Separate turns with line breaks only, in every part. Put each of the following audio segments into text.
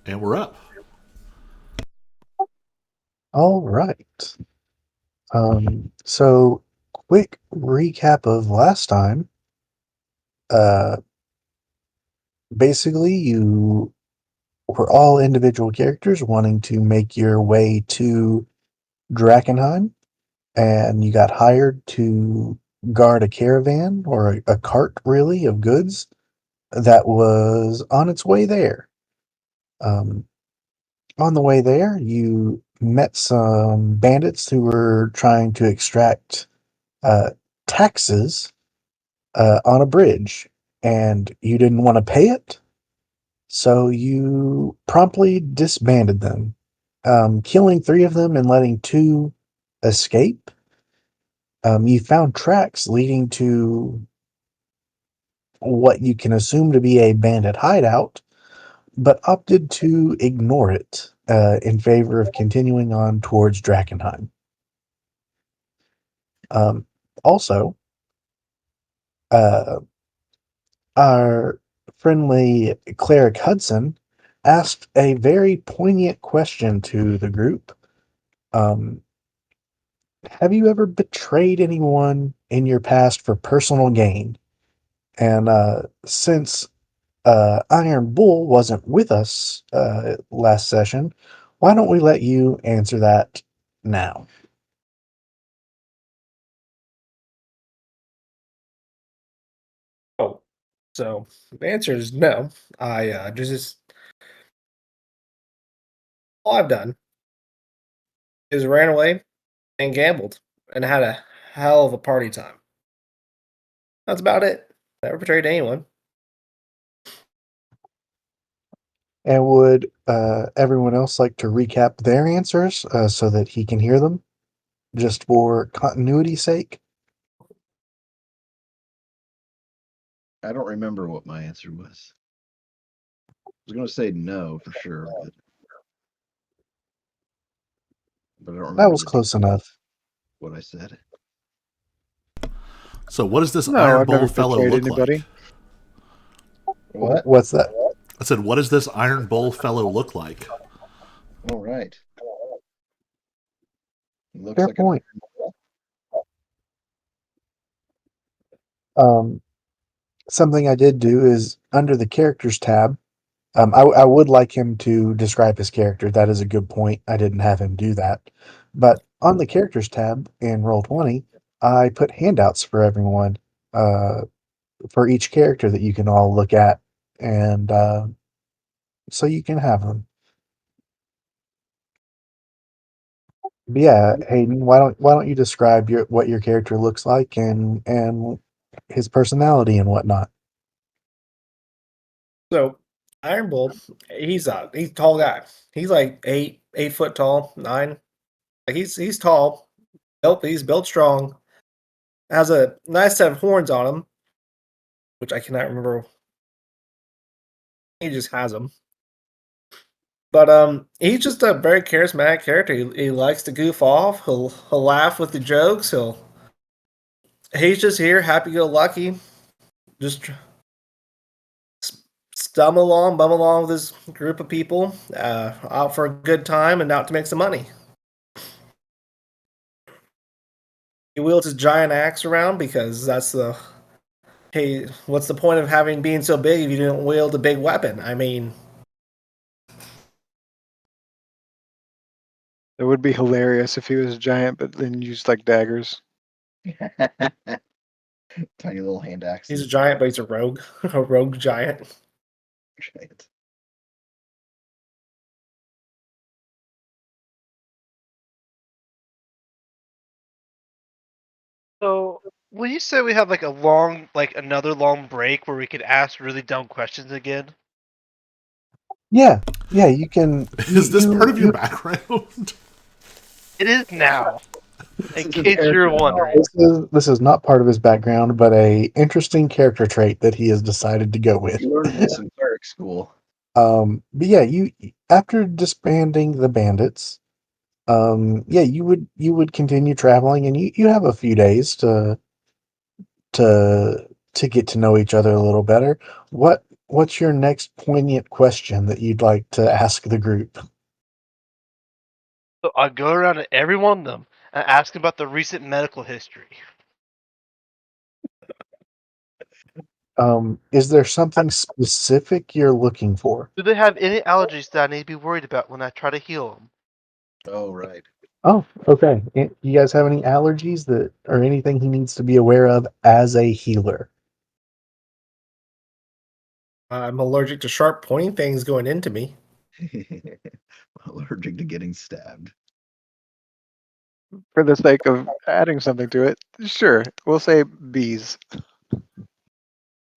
And we're up.
All right. So quick recap of last time. Uh, Basically, you were all individual characters wanting to make your way to Drakkenheim, and you got hired to guard a caravan or a cart, really, of goods that was on its way there. Um, on the way there, you met some bandits who were trying to extract uh, taxes on a bridge, and you didn't want to pay it, so you promptly disbanded them, killing three of them and letting two escape. You found tracks leading to what you can assume to be a bandit hideout, but opted to ignore it in favor of continuing on towards Drakkenheim. Um, Also, uh, our friendly cleric Hudson asked a very poignant question to the group. Um, have you ever betrayed anyone in your past for personal gain? And since Iron Bull wasn't with us last session, why don't we let you answer that now?
Oh, so the answer is no. I just all I've done is ran away and gambled and had a hell of a party time. That's about it. Never betrayed anyone.
And would everyone else like to recap their answers so that he can hear them, just for continuity's sake?
I don't remember what my answer was. I was going to say no for sure, but I don't
That
remember
was
the
close
details
enough.
of what I said.
So, what does this
No,
Iron
I've never
Bowl fellow
betrayed
look like?
anybody.
What?
What's that?
I said, what does this Iron Bowl fellow look like?
All right. He looks
Fair
like an
point.
iron ball.
Um, Something I did do is under the characters tab. I would like him to describe his character. That is a good point. I didn't have him do that. But on the characters tab in Roll20, I put handouts for everyone, uh, for each character that you can all look at, and so you can have them. But yeah, Hayden, why don't you describe what your character looks like and his personality and whatnot?
So Iron Bull, he's a tall guy. He's like 8 foot tall, 9. Like he's tall. He's built strong. Has a nice set of horns on him, which I cannot remember. He just has them. But he's just a very charismatic character. He likes to goof off. He'll laugh with the jokes. He's just here, happy go lucky, just bum along with this group of people, out for a good time and out to make some money. He wields his giant axe around because that's the hey, what's the point of having being so big if you don't wield a big weapon? I mean,
It would be hilarious if he was a giant, but then used like daggers.
Tiny little hand
he's a
axes.
giant, but he's a rogue, a rogue giant.
Giant.
So, will you say we have like a long, like another long break where we could ask really dumb questions again?
Yeah, yeah, you can.
Is this part of your background?
It is now,
This
in
is his
case you're
character now.
wondering.
This is not part of his background, but a interesting character trait that he has decided to go with.
You learned this in cleric school.
But yeah, you after disbanding the bandits, yeah, you would continue traveling, and you have a few days to to get to know each other a little better. What what's your next poignant question that you'd like to ask the group?
So I go around to every one of them and ask about the recent medical history.
Is there something specific you're looking for?
Do they have any allergies that I need to be worried about when I try to heal them?
Oh, right.
Oh, okay. You guys have any allergies that or anything he needs to be aware of as a healer?
I'm allergic to sharp pointing things going into me.
Allergic to getting stabbed.
For the sake of adding something to it, sure, we'll say bees.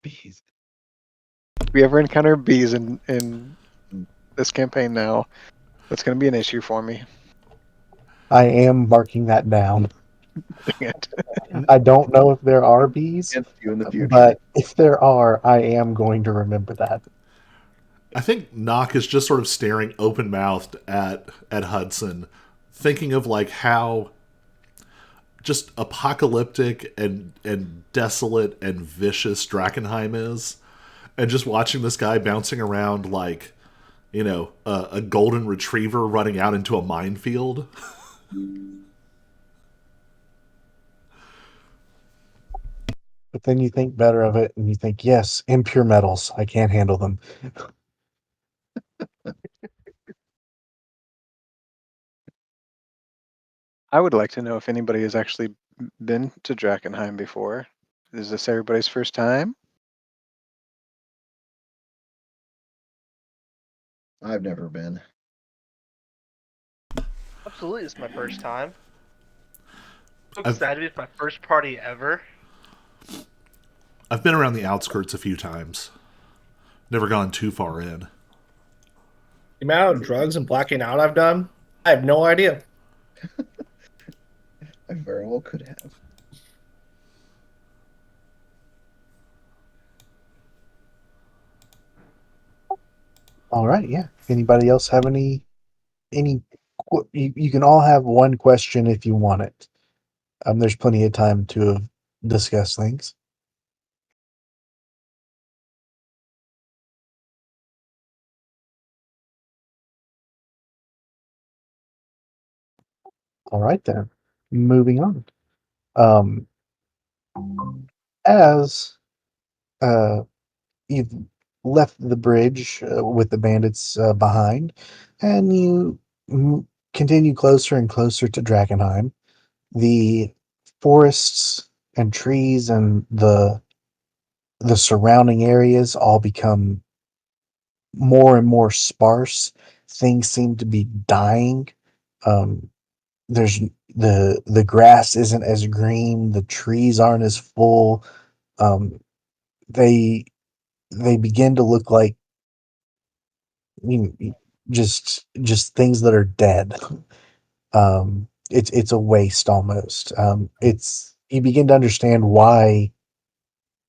Bees.
If we ever encounter bees in this campaign now, that's going to be an issue for me.
I am marking that down.
Dang it.
I don't know if there are bees,
Against you in the future.
but if there are, I am going to remember that.
I think Nock is just sort of staring open mouthed at Hudson, thinking of like how just apocalyptic and desolate and vicious Drakkenheim is, and just watching this guy bouncing around like, you know, a golden retriever running out into a minefield.
But then you think better of it and you think, yes, impure metals. I can't handle them.
I would like to know if anybody has actually been to Drakkenheim before. Is this everybody's first time?
I've never been.
Absolutely, it's my first time. So
I've-
excited! It's my first party ever.
I've been around the outskirts a few times. Never gone too far in.
The amount of drugs and blacking out I've done, I have no idea.
I very well could have.
All right, yeah. Anybody else have any? You can all have one question if you want it. There's plenty of time to discuss things. All right then. Moving on. Um, as you've left the bridge with the bandits behind, and you continue closer and closer to Drakkenheim, the forests and trees and the surrounding areas all become more and more sparse. Things seem to be dying. Um, there's the grass isn't as green. The trees aren't as full. Um, they they begin to look like just things that are dead. It's a waste almost. It's you begin to understand why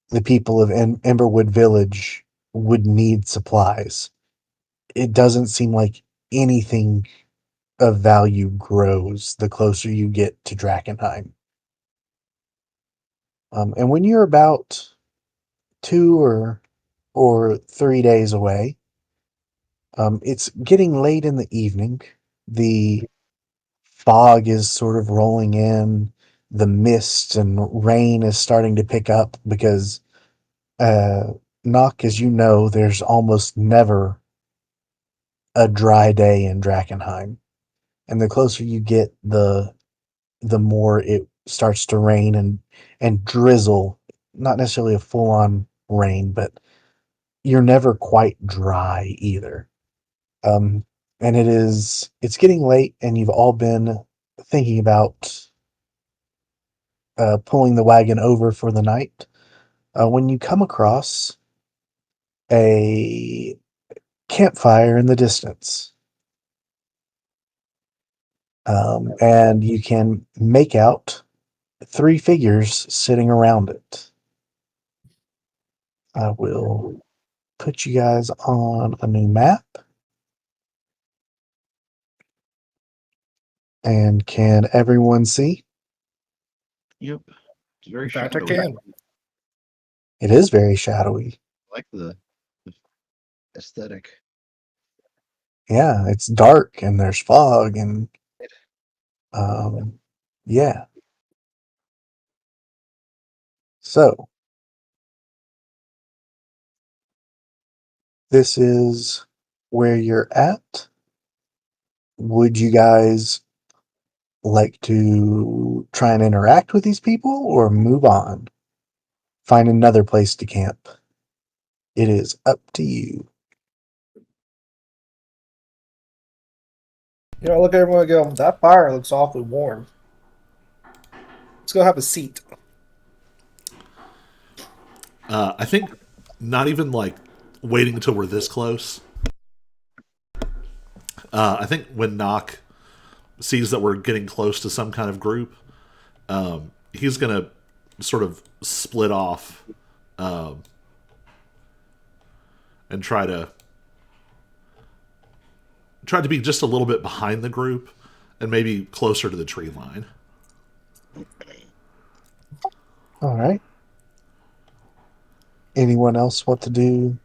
the people of Emberwood Village would need supplies. It doesn't seem like anything of value grows the closer you get to Drakkenheim. And when you're about 2 or 3 days away, it's getting late in the evening. The fog is sort of rolling in. The mist and rain is starting to pick up because, Nock, as you know, there's almost never a dry day in Drakkenheim. And the closer you get, the more it starts to rain and drizzle. Not necessarily a full on rain, but you're never quite dry either. Um, and it's getting late, and you've all been thinking about pulling the wagon over for the night. When you come across a campfire in the distance, and you can make out 3 figures sitting around it. I will put you guys on a new map. And can everyone see?
Yep. It's very
In fact, I
shadowy.
can.
It is very shadowy.
I like the aesthetic.
Yeah, it's dark and there's fog and yeah. So this is where you're at. Would you guys like to try and interact with these people or move on? Find another place to camp. It is up to you.
You know, I look at everyone and go, that fire looks awfully warm. Let's go have a seat.
I think not even like waiting until we're this close. I think when Nock sees that we're getting close to some kind of group, he's gonna sort of split off and try to be just a little bit behind the group and maybe closer to the tree line.
All right. Anyone else want to do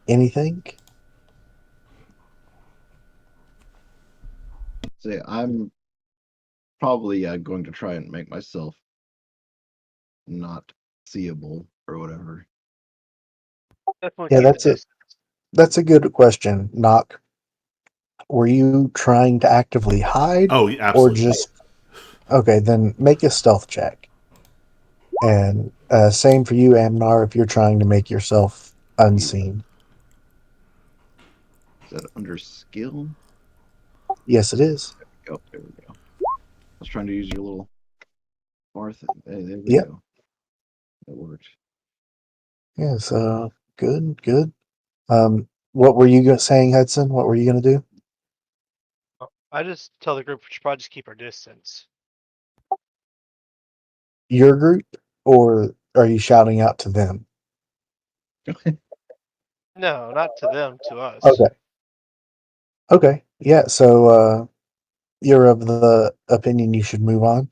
anything?
Say, I'm probably going to try and make myself not seeable or whatever.
Definitely
Yeah,
keep the
that's it.
distance.
That's a good question, Knock. Were you trying to actively hide
Oh,
or
absolutely.
just okay, then make a stealth check. And same for you, Amnar, if you're trying to make yourself unseen.
Is that under skill?
Yes, it is.
Oh, there we go. I was trying to use your little bar thing. Hey, there we
Yep.
go. That worked.
Yeah, so good, good. What were you saying, Hudson? What were you going to do?
I just tell the group we should probably just keep our distance.
Your group, or are you shouting out to them?
No, not to them, to us.
Okay. Okay. Yeah, so you're of the opinion you should move on?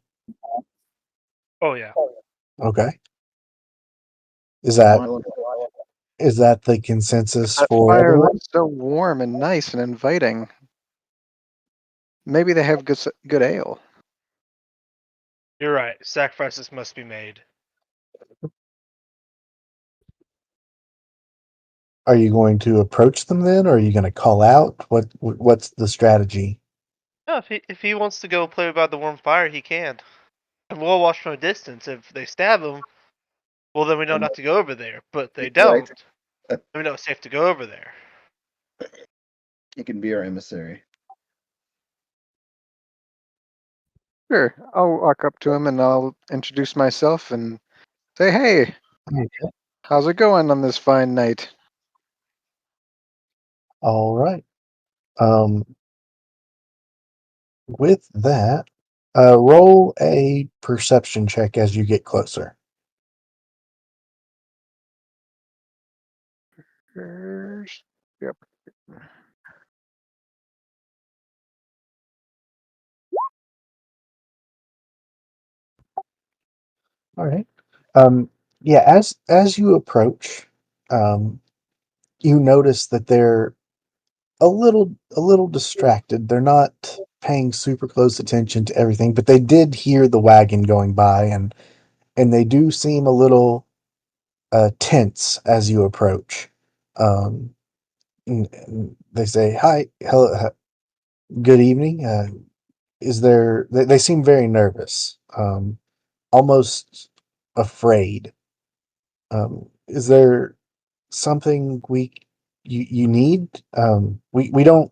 Oh yeah.
Okay. Is
Come
that
on.
is that the consensus
That
for
fire
everyone?
looks so warm and nice and inviting. Maybe they have good ale.
You're right. Sacrifices must be made.
Are you going to approach them then, or are you going to call out? What's the strategy?
No, if he wants to go play by the warm fire, he can. And we'll watch from a distance. If they stab him, well then we know not to go over there. But if they
Right.
don't, then we know it's safe to go over there.
He can be our emissary.
Sure, I'll walk up to him and I'll introduce myself and say, "Hey,
Okay.
how's it going on this fine night?"
All right. With that, roll a perception check as you get closer.
Yep.
All right. Yeah, as you approach, um, you notice that they're a little distracted. They're not paying super close attention to everything, but they did hear the wagon going by, and they do seem a little tense as you approach. And they say, "Hi, hello, good evening. Is there?" They seem very nervous, almost afraid. Is there something you need? We don't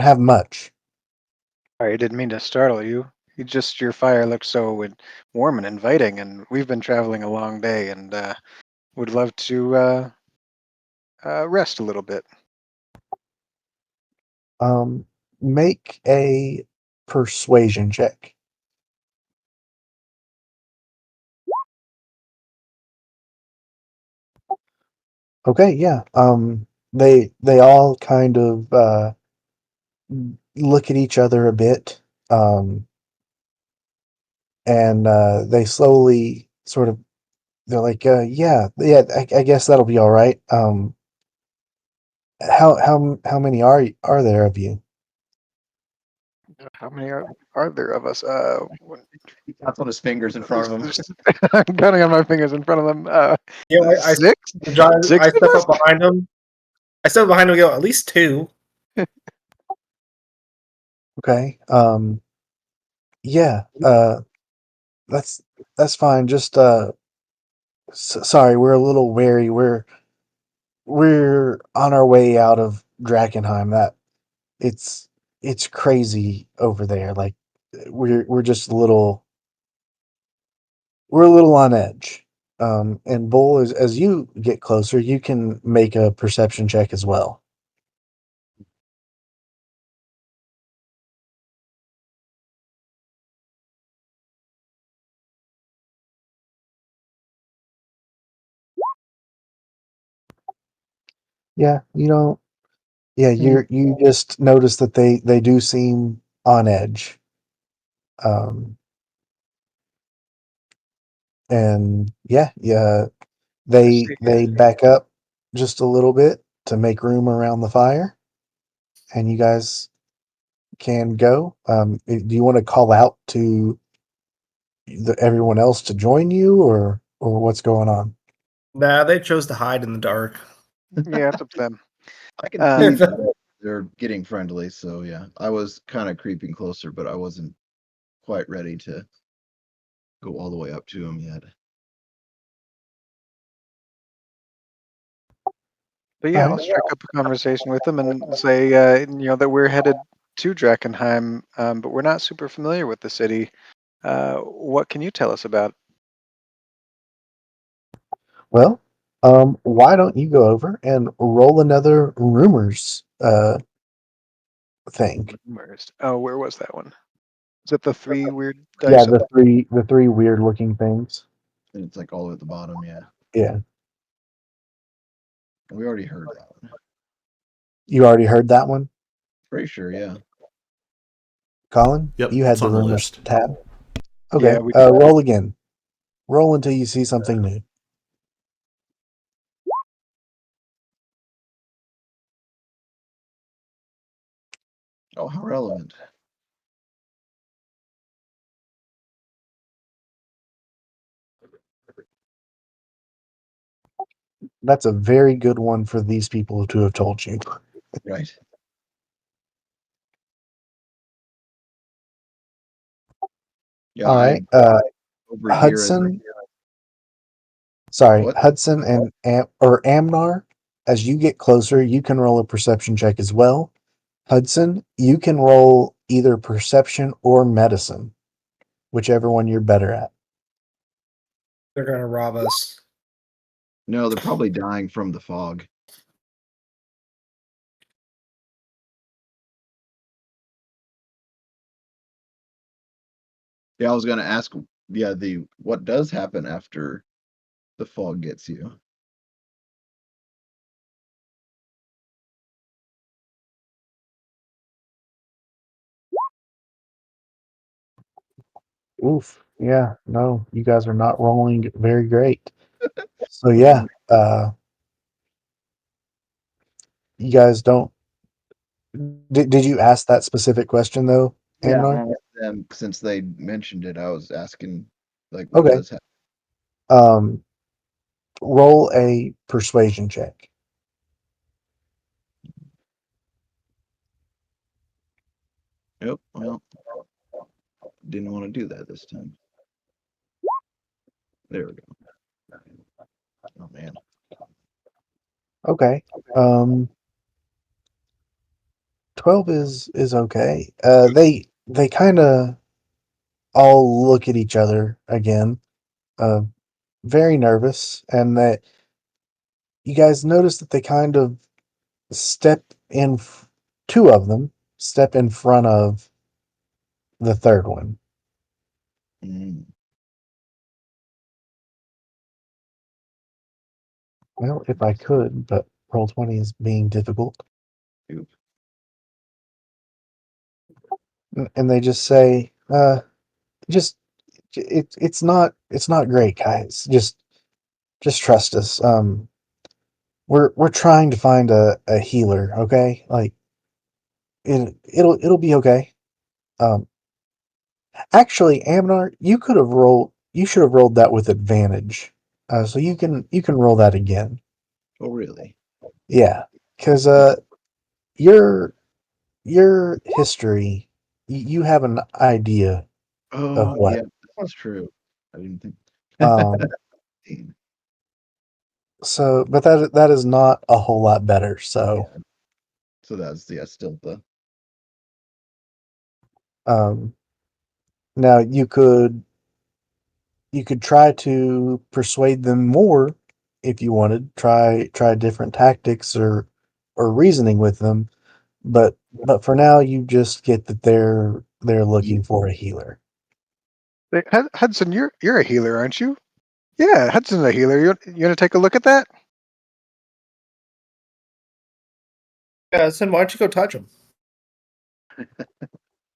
have much.
I didn't mean to startle you. Your fire looks so warm and inviting, and we've been traveling a long day, and would love to rest a little bit.
Make a persuasion check. Okay, yeah. They all kind of look at each other a bit, and they slowly sort of they're like, yeah, I guess that'll be all right. how many are there of you?
How many are there of us?
He counts on his fingers in front of him.
I'm counting on my fingers in front of them. Six?
I
Six of
step
us?
up behind him. I step behind him and go, at least two.
Okay. Yeah. That's that's fine. Just sorry, we're a little wary. We're on our way out of Drakkenheim. That it's it's crazy over there. Like we're just a little we're a little on edge. And Bull, as you get closer, you can make a perception check as well. Yeah, you don't. Yeah, you just notice that they do seem on edge. Um, and yeah,
I see.
they back up just a little bit to make room around the fire, and you guys can go. Do you want to call out to everyone else to join you, or what's going on?
Nah, they chose to hide in the dark.
Yeah, it's up to them.
I can see they're getting friendly, so yeah. I was kind of creeping closer, but I wasn't quite ready to go all the way up to him yet.
But yeah, I'll
Alright.
strike up a conversation with them and say, that we're headed to Drakkenheim, but we're not super familiar with the city. What can you tell us about
Well, why don't you go over and roll another rumors thing?
rumors? Oh, where was that one? Is it the 3 weird
Yeah,
dice at the
the three weird looking things.
And it's like all the way at the bottom, yeah.
Yeah.
We already heard that one.
You already heard that one,
Pretty sure, yeah.
Colin?
Yep,
You had
it's
the
on the
rumors
list.
tab.
Yeah,
Okay.
we
Roll again. Roll until you see something new.
Oh, how relevant.
That's a very good one for these people to have told you.
Right. Yeah,
All
I
right.
over here as
Hudson. Sorry,
what?
Hudson and or Amnar. As you get closer, you can roll a perception check as well. Hudson, you can roll either perception or medicine, whichever one you're better at.
They're gonna rob us.
No, they're probably dying from the fog. Yeah, I was gonna ask, yeah, the what does happen after the fog gets you?
Oof. Yeah. No, you guys are not rolling very great. So yeah, you guys don't. Did you ask that specific question though,
Yeah, I
Amnar?
asked them since they mentioned it. I was asking, like, what
Okay.
does happen?
Um, roll a persuasion check.
Yep. Well, didn't want to do that this time. There we go. Oh man.
Okay. 12 is okay. They kind of all look at each other again, uh, very nervous, and that you guys notice that they kind of step in. Two of them step in front of the third one.
Mm,
Well, if I could, but roll 20 is being difficult.
oop.
And they just say, just it's not great, guys. Just trust us. we're trying to find a healer, okay? Like it'll be okay. Um, actually, Amnar, you should have rolled that with advantage. So you can roll that again.
Oh, really?
Yeah, because your your history, you have an idea of
Oh,
what.
yeah, that's true. I didn't think.
Um, so, but that is not a whole lot better. So,
Yeah. So that's still the
um, now you could try to persuade them more if you wanted. Try different tactics or reasoning with them, but for now, you just get that they're looking for a healer.
Hey, Hudson, you're a healer, aren't you? Yeah, Hudson's a healer. You want to take a look at that?
Yeah, so why don't you go touch him?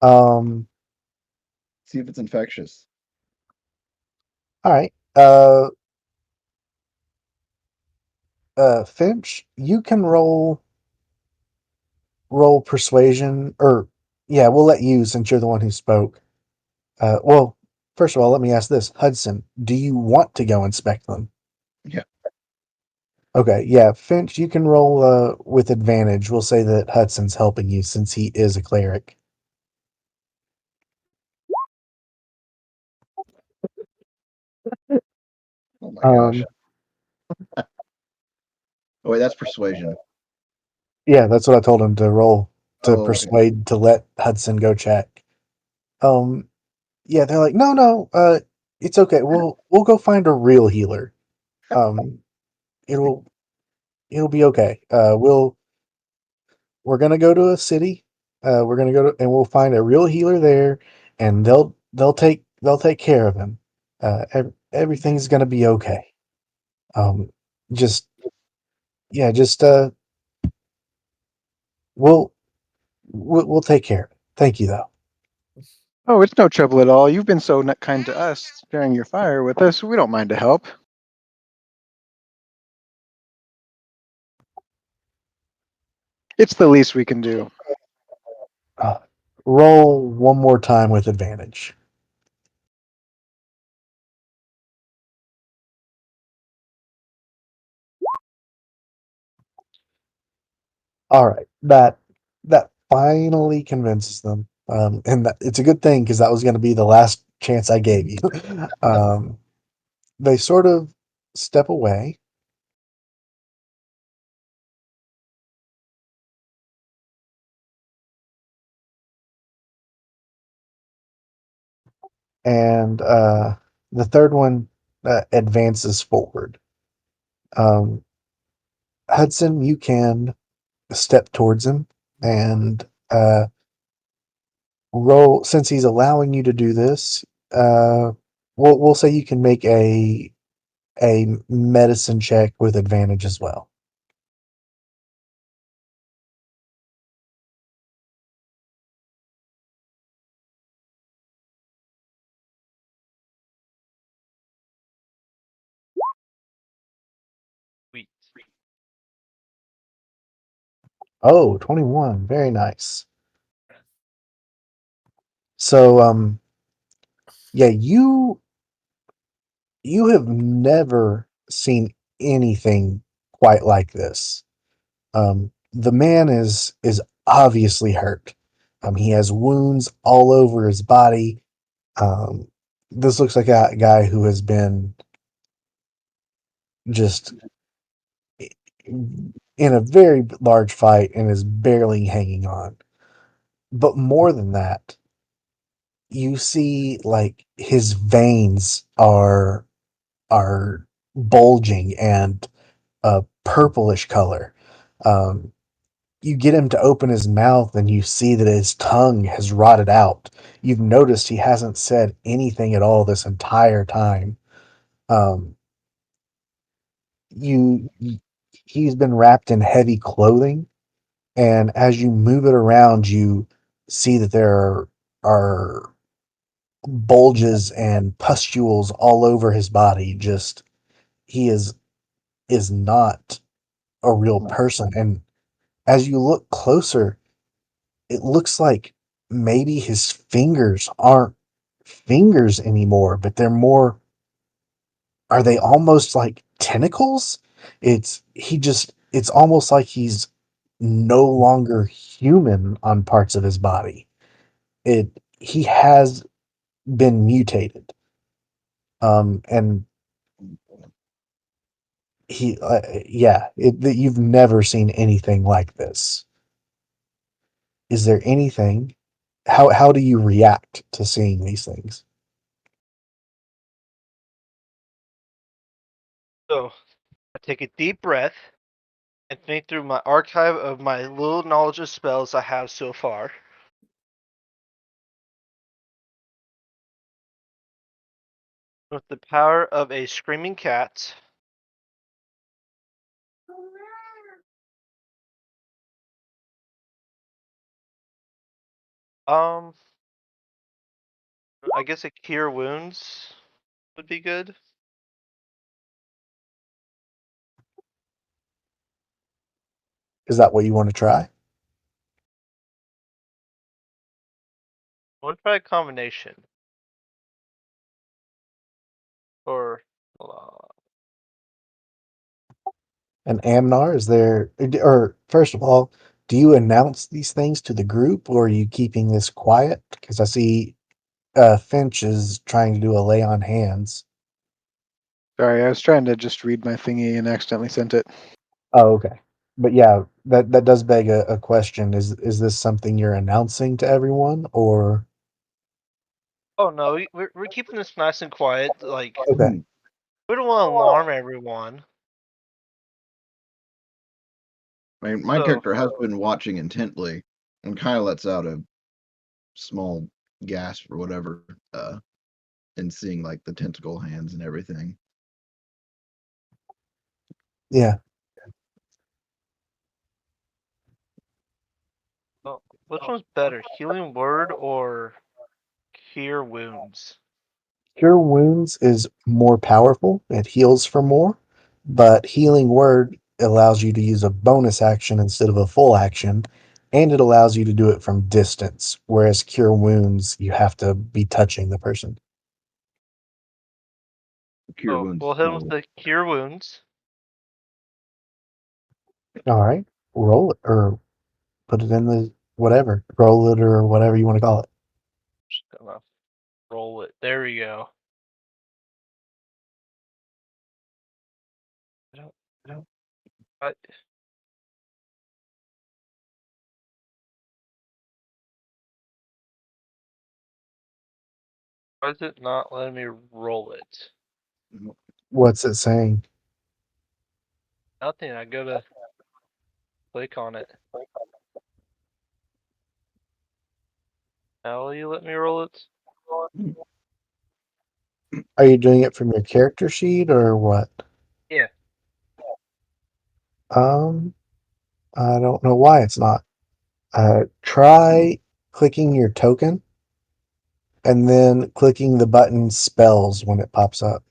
Um,
see if it's infectious.
all right. Finch, you can roll persuasion, or yeah, we'll let you since you're the one who spoke. Well, first of all, let me ask this, Hudson, do you want to go inspect them?
Yeah.
Okay, yeah, Finch, you can roll with advantage. We'll say that Hudson's helping you since he is a cleric.
Oh my gosh.
Um,
Oh wait, that's persuasion.
yeah, that's what I told him to roll to
Oh, okay.
persuade to let Hudson go check. Um, yeah, they're like, no, no, it's okay. We'll go find a real healer. Um, it'll it'll be okay. We're gonna go to a city. We're gonna go to and we'll find a real healer there, and they'll take care of him. Everything's gonna be okay. Um, just yeah, just we'll we'll take care of it. Thank you though.
Oh, it's no trouble at all. You've been so kind to us, sharing your fire with us. We don't mind to help. It's the least we can do.
Uh, roll one more time with advantage. All right, that finally convinces them, and it's a good thing because that was going to be the last chance I gave you. um, they sort of step away, and the third one advances forward. Um, Hudson, you can step towards him and roll since he's allowing you to do this. We'll say you can make a medicine check with advantage as well.
Sweet.
Oh, 21. Very nice. So, yeah, you have never seen anything quite like this. The man is obviously hurt. He has wounds all over his body. Um, this looks like a guy who has been just in a very large fight and is barely hanging on. But more than that, you see like his veins are bulging and a purplish color. Um, you get him to open his mouth and you see that his tongue has rotted out. You've noticed he hasn't said anything at all this entire time. Um, you he's been wrapped in heavy clothing, and as you move it around, you see that there are bulges and pustules all over his body. Just he is not a real person. And as you look closer, it looks like maybe his fingers aren't fingers anymore, but they're more, are they almost like tentacles? It's almost like he's no longer human on parts of his body. He has been mutated. And you've never seen anything like this. Is there anything, how do you react to seeing these things?
So I take a deep breath and think through my archive of my little knowledge of spells I have so far. With the power of a screaming cat, I guess a cure wounds would be good.
Is that what you want to try?
I want to try a combination. Or
And Amnar, is there, or first of all, do you announce these things to the group, or are you keeping this quiet? Because I see Finch is trying to do a lay on hands.
Sorry, I was trying to just read my thingy and accidentally sent it.
Oh, okay. But yeah, that does beg a question. Is this something you're announcing to everyone, or
oh no, we're keeping this nice and quiet. Like
okay?
we don't want to alarm everyone.
My
So
character has been watching intently and kind of lets out a small gasp or whatever, and seeing like the tentacle hands and everything.
Yeah.
which one's better, healing word or cure wounds?
Cure Wounds is more powerful. It heals for more, but Healing Word allows you to use a bonus action instead of a full action, and it allows you to do it from distance. Whereas Cure Wounds, you have to be touching the person.
Cure
So
wounds.
we'll hit him with the cure wounds.
All right, roll it or put it in the whatever, roll it or whatever you want to call it.
Just gonna roll it. There we go. I, why is it not letting me roll it?
What's it saying?
Nothing. I go to click on it. Now will you let me roll it?
Are you doing it from your character sheet or what?
Yeah.
I don't know why it's not. Try clicking your token and then clicking the button spells when it pops up.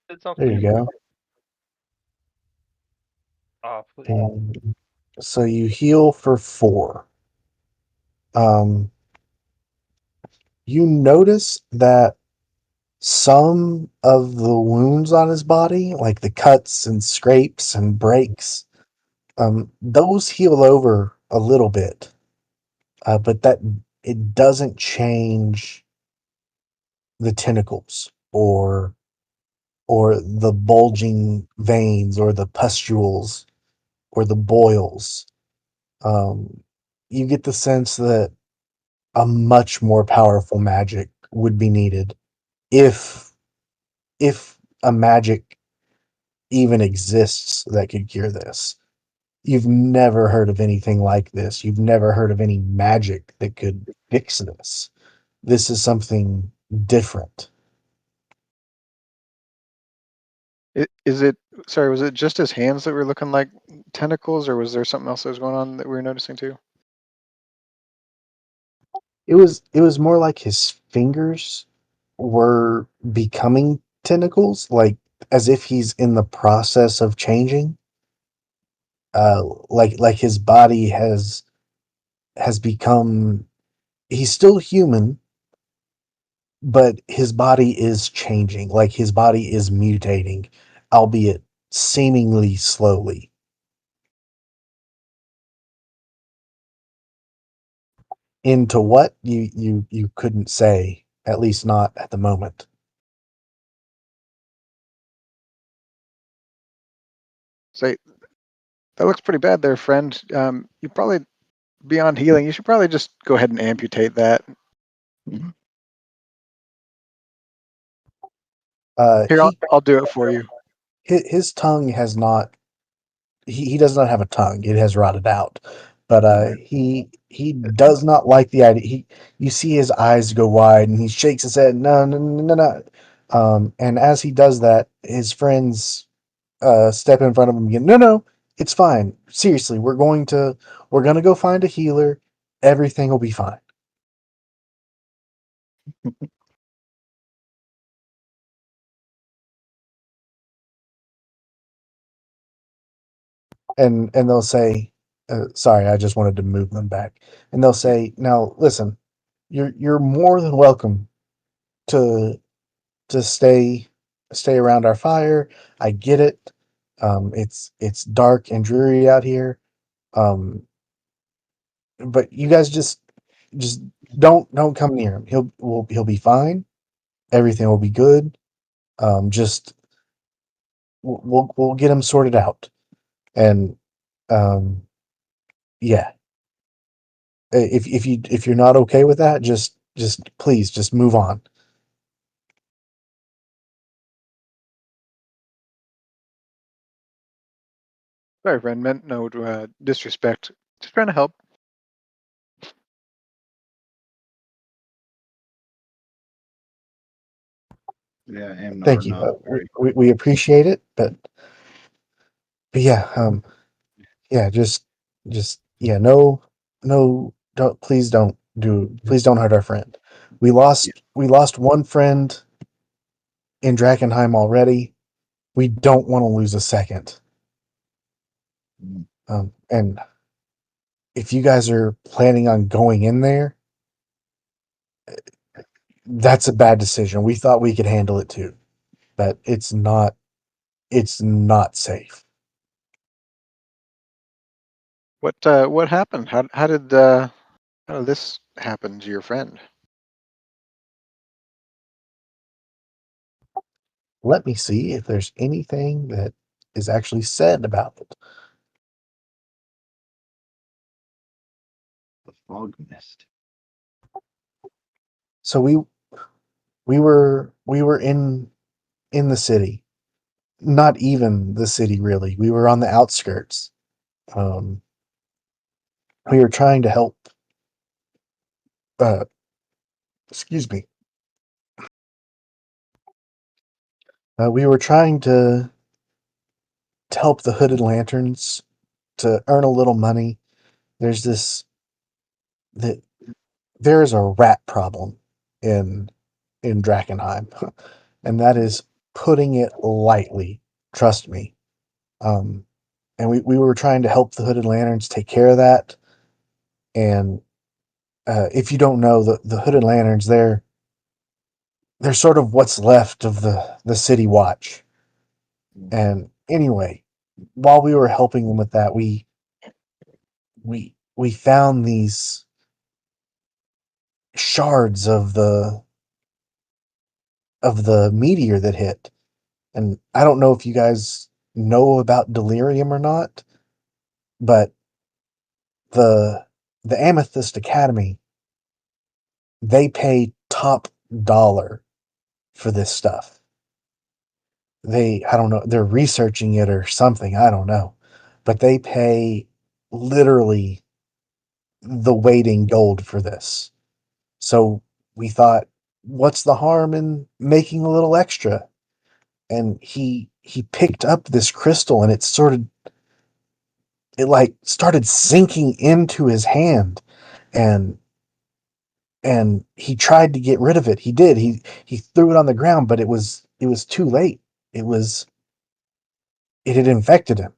Did something.
There you go.
Oh, please.
And so you heal for 4. Um, you notice that some of the wounds on his body, like the cuts and scrapes and breaks, those heal over a little bit, but that it doesn't change the tentacles or the bulging veins or the pustules or the boils. You get the sense that a much more powerful magic would be needed if if a magic even exists that could cure this. You've never heard of anything like this. You've never heard of any magic that could fix this. This is something different.
Is it, sorry, was it just his hands that were looking like tentacles, or was there something else that was going on that we were noticing too?
It was more like his fingers were becoming tentacles, like as if he's in the process of changing. Like his body has become. He's still human, but his body is changing. Like his body is mutating, albeit seemingly slowly. Into what you couldn't say, at least not at the moment.
Say, that looks pretty bad there, friend. You probably beyond healing. You should probably just go ahead and amputate that. Here,
He
I'll do it for you.
his tongue has not. He does not have a tongue. It has rotted out. But he does not like the idea. You see his eyes go wide, and he shakes his head. No, no, no, no, no. And as he does that, his friends step in front of him again. No, no, it's fine. Seriously, we're gonna go find a healer. Everything will be fine. And they'll say, "Sorry, I just wanted to move them back." And they'll say, "Now, listen, you're more than welcome to stay around our fire. I get it. It's dark and dreary out here. But you guys just don't come near him. He'll be fine. Everything will be good. Just we'll get him sorted out." And um, yeah, if you're not okay with that, just please just move on.
Sorry, friend. Meant no disrespect. Just trying to help.
Yeah, Amnar
Thank you.
not very.
We appreciate it, but yeah, yeah, just yeah, no, don't please don't hurt our friend.
Yeah.
We lost one friend in Drakkenheim already. We don't want to lose a second.
Mm.
And if you guys are planning on going in there, that's a bad decision. We thought we could handle it too, but it's not safe.
What happened? How did this happen to your friend?
Let me see if there's anything that is actually said about it.
The fog mist.
So we were in the city, not even the city really. We were on the outskirts. Um, we were trying to help. Uh, excuse me. We were trying to help the Hooded Lanterns to earn a little money. There's this that there is a rat problem in Drakkenheim, and that is putting it lightly. Trust me. Um, and we were trying to help the Hooded Lanterns take care of that. And if you don't know, the Hooded Lanterns, they're sort of what's left of the City Watch. And anyway, while we were helping them with that, we found these shards of the meteor that hit. And I don't know if you guys know about delirium or not, but the the Amethyst Academy, they pay top dollar for this stuff. I don't know, they're researching it or something, I don't know. But they pay literally the weight in gold for this. So we thought, what's the harm in making a little extra? And he picked up this crystal, and it like started sinking into his hand, and and he tried to get rid of it. He did. He threw it on the ground, but it was too late. It had infected him,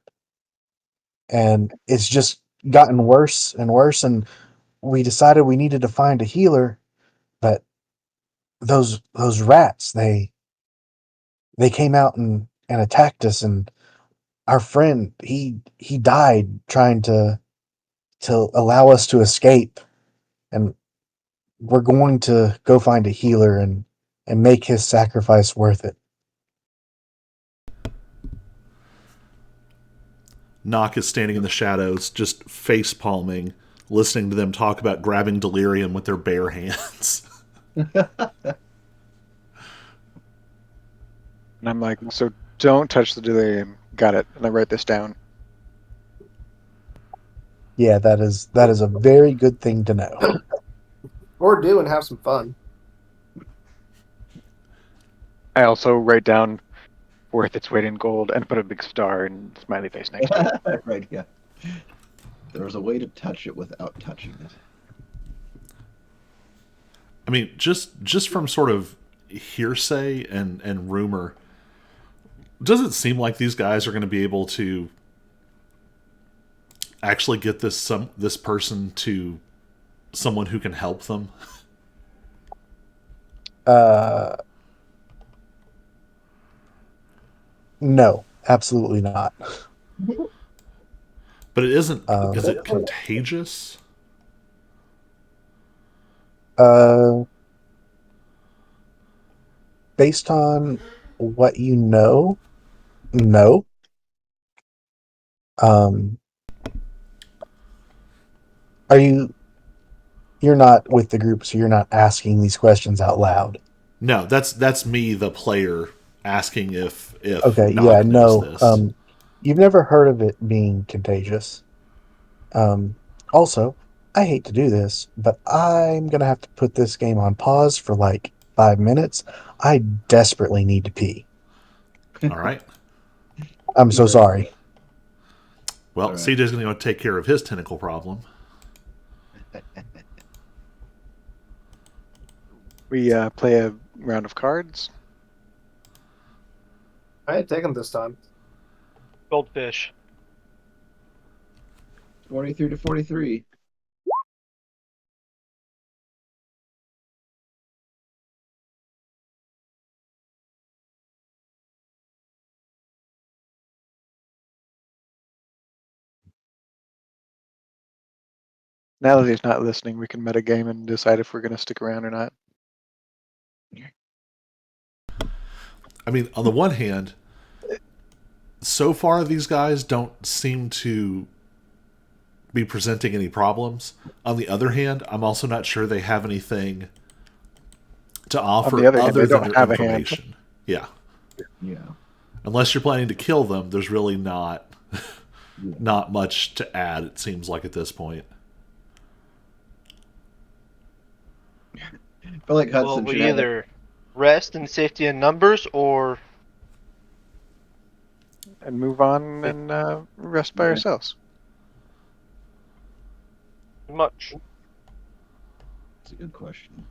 and it's just gotten worse and worse. And we decided we needed to find a healer, but those rats, they came out and attacked us, and our friend, he died trying to allow us to escape. And we're going to go find a healer and make his sacrifice worth it.
Nock is standing in the shadows, just face palming, listening to them talk about grabbing delirium with their bare hands.
And I'm like, so don't touch the delirium. Got it. And I write this down.
Yeah, that is a very good thing to know.
Or do and have some fun.
I also write down worth its weight in gold and put a big star and smiley face next to it.
Right, yeah. There's a way to touch it without touching it.
I mean, just from sort of hearsay and rumor, does it seem like these guys are going to be able to actually get this person to someone who can help them?
No, absolutely not.
But it isn't. Is it contagious?
Based on what you know, no. Are you're not with the group, so you're not asking these questions out loud?
No, that's me, the player, asking if
Okay, yeah,
Nock knows
no.
this.
You've never heard of it being contagious. Also, I hate to do this, but I'm gonna have to put this game on pause for like 5 minutes. I desperately need to pee.
All right.
I'm so sorry.
Well,
All right.
CJ's going to go take care of his tentacle problem.
We play a round of cards.
I ain't taking this time.
Goldfish.
43 to 43.
Now that he's not listening, we can metagame and decide if we're going to stick around or not.
I mean, on the one hand, so far these guys don't seem to be presenting any problems. On the other hand, I'm also not sure they have anything to offer
On the other hand,
other
they
than
don't
their
have a hand.
information. Yeah.
Yeah.
Unless you're planning to kill them, there's really not
Yeah.
not much to add, it seems like, at this point.
I feel like
Well,
Hudson should
we
have
either rest in safety in numbers or
And move on and rest by
Yeah.
ourselves.
much.
That's a good question.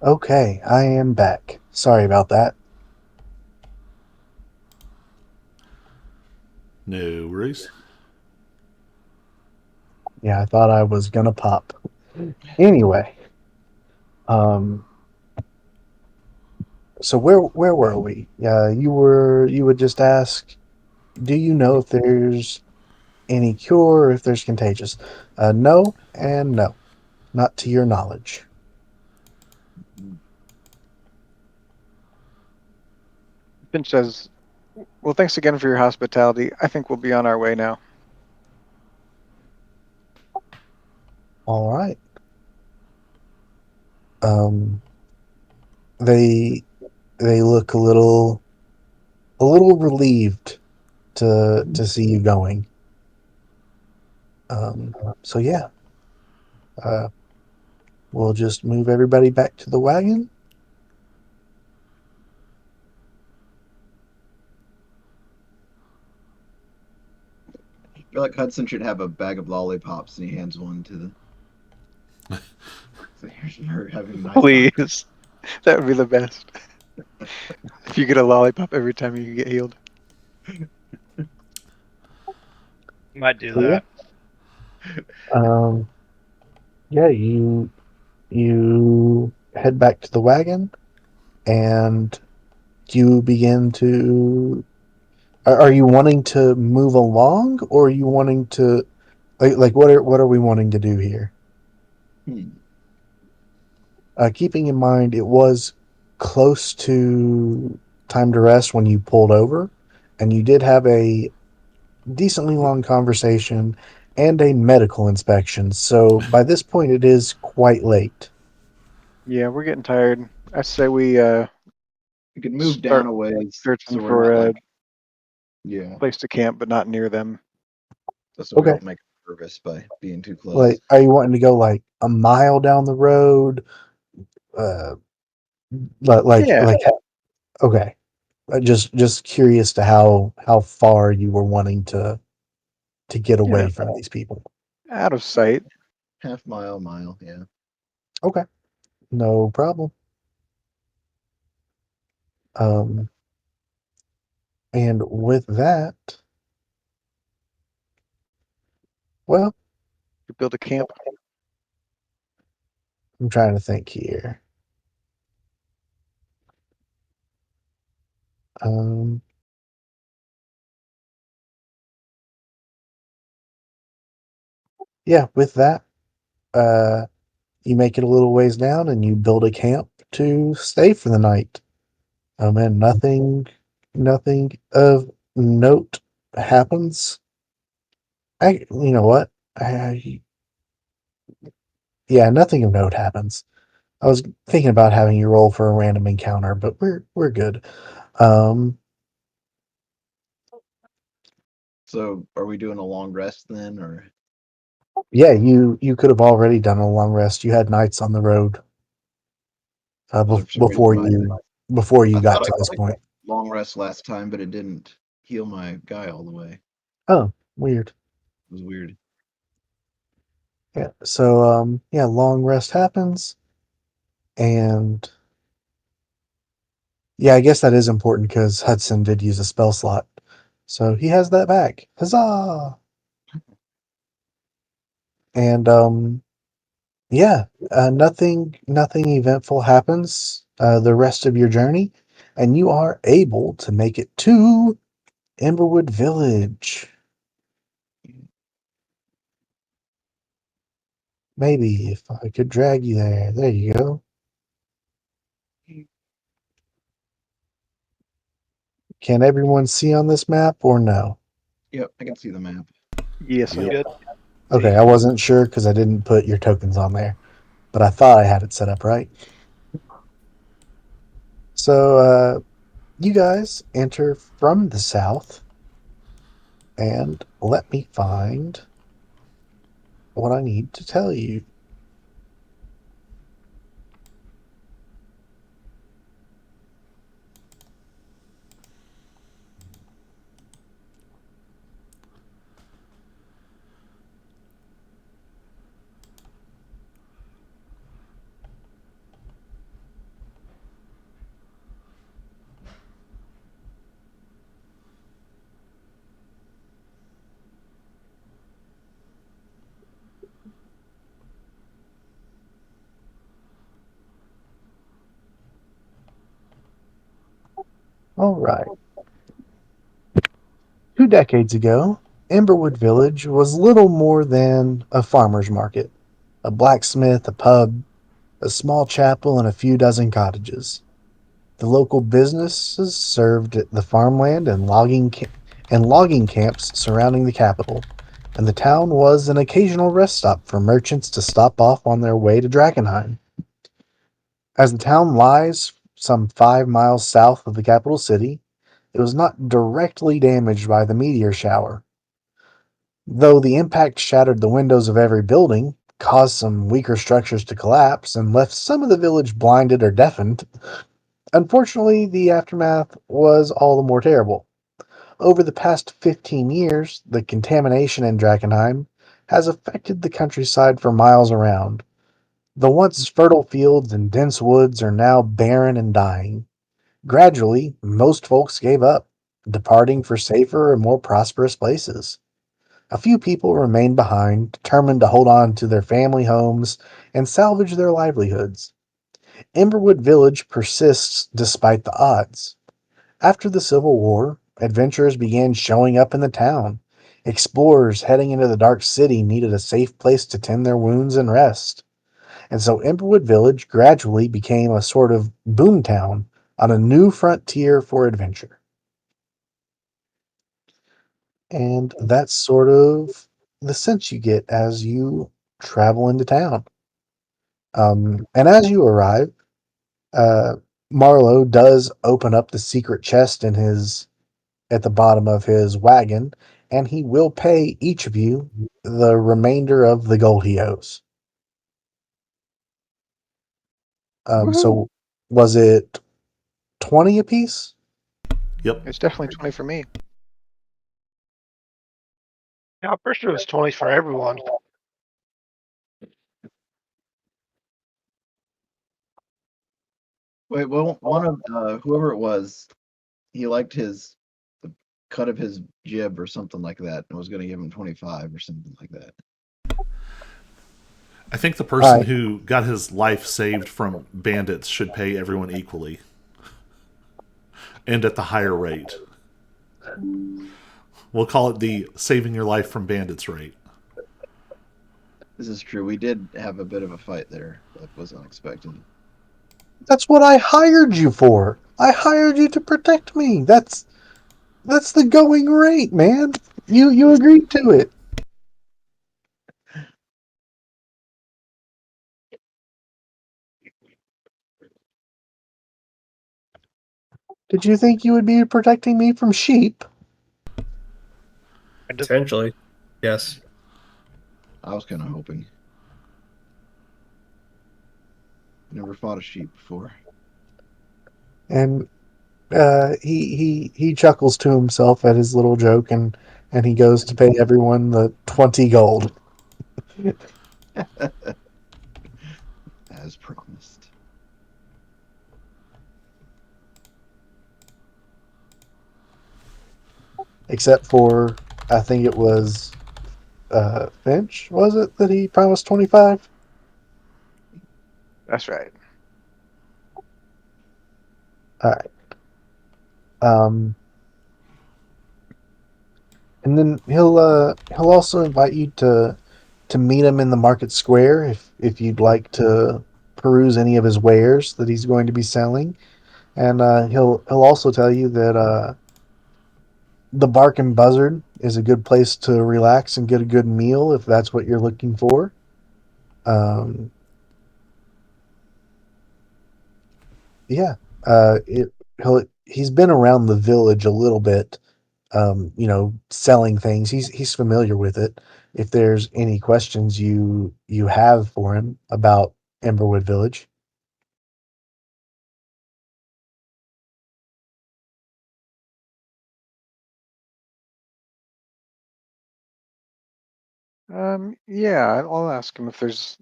Okay, I am back. Sorry about that.
No worries.
Yeah, I thought I was gonna pop. Anyway, so where were we? You would just ask, do you know if there's any cure or if there's contagious? No and no, not to your knowledge.
Finch says, well, thanks again for your hospitality. I think we'll be on our way now.
All right. They look a little relieved to see you going. So yeah. we'll just move everybody back to the wagon.
I feel like Hudson should have a bag of lollipops and he hands one to the. So here's for having a nice time.
Please. That would be the best. If you get a lollipop every time you get healed.
Might do
So, yeah.
that.
Yeah, you head back to the wagon, and you begin to. Are you wanting to move along, or are you wanting to like what are we wanting to do here?
Hmm.
Keeping in mind it was close to time to rest when you pulled over, and you did have a decently long conversation and a medical inspection. So by this point, it is quite late.
Yeah, we're getting tired. I say we
We could move
start
down a ways
searching
so we're
for
not
a
like, yeah,
place to camp, but not near them.
so we
Okay.
don't make them nervous by being too
Like,
close.
are you wanting to go like a mile down the road? Uh,
Yeah.
like, okay. Just curious to how far you were wanting to get away
Yeah.
from these people.
Out of sight.
Half mile, yeah.
Okay, no problem. Um, and with that, well,
We build a camp.
I'm trying to think here. Um, yeah, with that, uh, you make it a little ways down and you build a camp to stay for the night. And nothing of note happens. You know what? Yeah, nothing of note happens. I was thinking about having you roll for a random encounter, but we're good. Um,
So are we doing a long rest then, or
yeah, you could have already done a long rest. You had nights on the road
so for some reason
before you
I
got
thought I
to this
took
point.
long rest last time, but it didn't heal my guy all the way.
Oh, weird.
It was weird.
Yeah. So yeah, long rest happens, and yeah, I guess that is important because Hudson did use a spell slot, so he has that back. Huzzah! And yeah, nothing eventful happens the rest of your journey, and you are able to make it to Emberwood Village. Maybe if I could drag you there. There you go. Can everyone see on this map or no?
Yep, I can see the map.
Yes,
Yep.
Good.
Okay, I wasn't sure because I didn't put your tokens on there, but I thought I had it set up right. So, you guys enter from the south, and let me find what I need to tell you. All right. 2 decades ago, Emberwood Village was little more than a farmer's market, a blacksmith, a pub, a small chapel, and a few dozen cottages. The local businesses served the farmland and logging camps surrounding the capital, and the town was an occasional rest stop for merchants to stop off on their way to Drakkenheim. As the town lies some 5 miles south of the capital city, it was not directly damaged by the meteor shower. Though the impact shattered the windows of every building, caused some weaker structures to collapse and left some of the village blinded or deafened. Unfortunately, the aftermath was all the more terrible. Over the past 15 years, the contamination in Drakkenheim has affected the countryside for miles around. The once fertile fields and dense woods are now barren and dying. Gradually, most folks gave up, departing for safer and more prosperous places. A few people remained behind, determined to hold on to their family homes and salvage their livelihoods. Emberwood Village persists despite the odds. After the Civil War, adventurers began showing up in the town. Explorers heading into the Dark City needed a safe place to tend their wounds and rest. And so Emberwood Village gradually became a sort of boomtown on a new frontier for adventure. And that's sort of the sense you get as you travel into town. And as you arrive, uh, Marlowe does open up the secret chest in his at the bottom of his wagon, and he will pay each of you the remainder of the gold he owes. So was it 20 apiece?
Yep.
It's definitely 20 for me.
Yeah, I'm pretty sure it was 20 for everyone.
Wait, well, one of whoever it was, he liked the cut of his jib or something like that, and was going to give him 25 or something like that.
I think the person
Right.
who got his life saved from bandits should pay everyone equally. And at the higher rate. We'll call it the saving your life from bandits rate.
This is true. We did have a bit of a fight there that was unexpected.
That's what I hired you for. I hired you to protect me. That's the going rate, man. You agreed to it. Did you think you would be protecting me from sheep?
Potentially. Yes.
I was kind of hoping. Never fought a sheep before.
And he chuckles to himself at his little joke, and he goes to pay everyone the 20 gold.
As promised.
Except for, I think it was Finch, was it, that he promised 25?
That's right.
All right. And then he'll also invite you to meet him in the market square if you'd like to peruse any of his wares that he's going to be selling. And he'll also tell you that the Bark and Buzzard is a good place to relax and get a good meal if that's what you're looking for. Um, yeah, he's been around the village a little bit, selling things. He's familiar with it. If there's any questions you have for him about Emberwood Village.
Yeah, I'll ask him if there's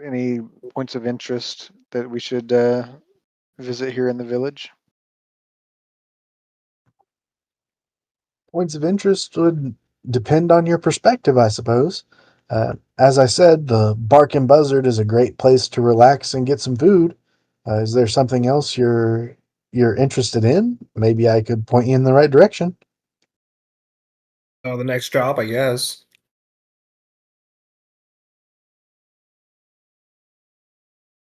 any points of interest that we should visit here in the village.
Points of interest would depend on your perspective, I suppose. As I said, the Bark and Buzzard is a great place to relax and get some food. Is there something else you're interested in? Maybe I could point you in the right direction.
Oh, the next job, I guess.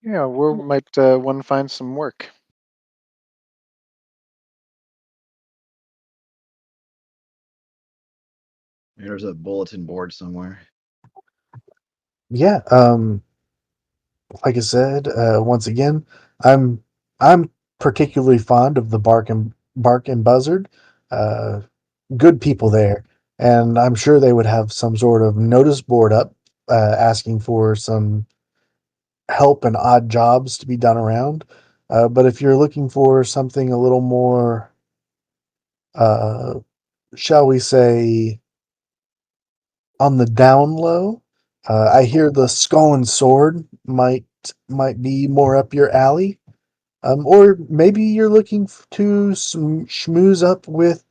Yeah, we might want to find some work.
There's a bulletin board somewhere.
Yeah. Like I said, once again, I'm I'm particularly fond of the Bark and Buzzard. Uh, Good people there, and I'm sure they would have some sort of notice board up asking for some help and odd jobs to be done around. But if you're looking for something a little more, uh, shall we say, on the down low, I hear the Skull and Sword might be more up your alley. Or maybe you're looking to schmooze up with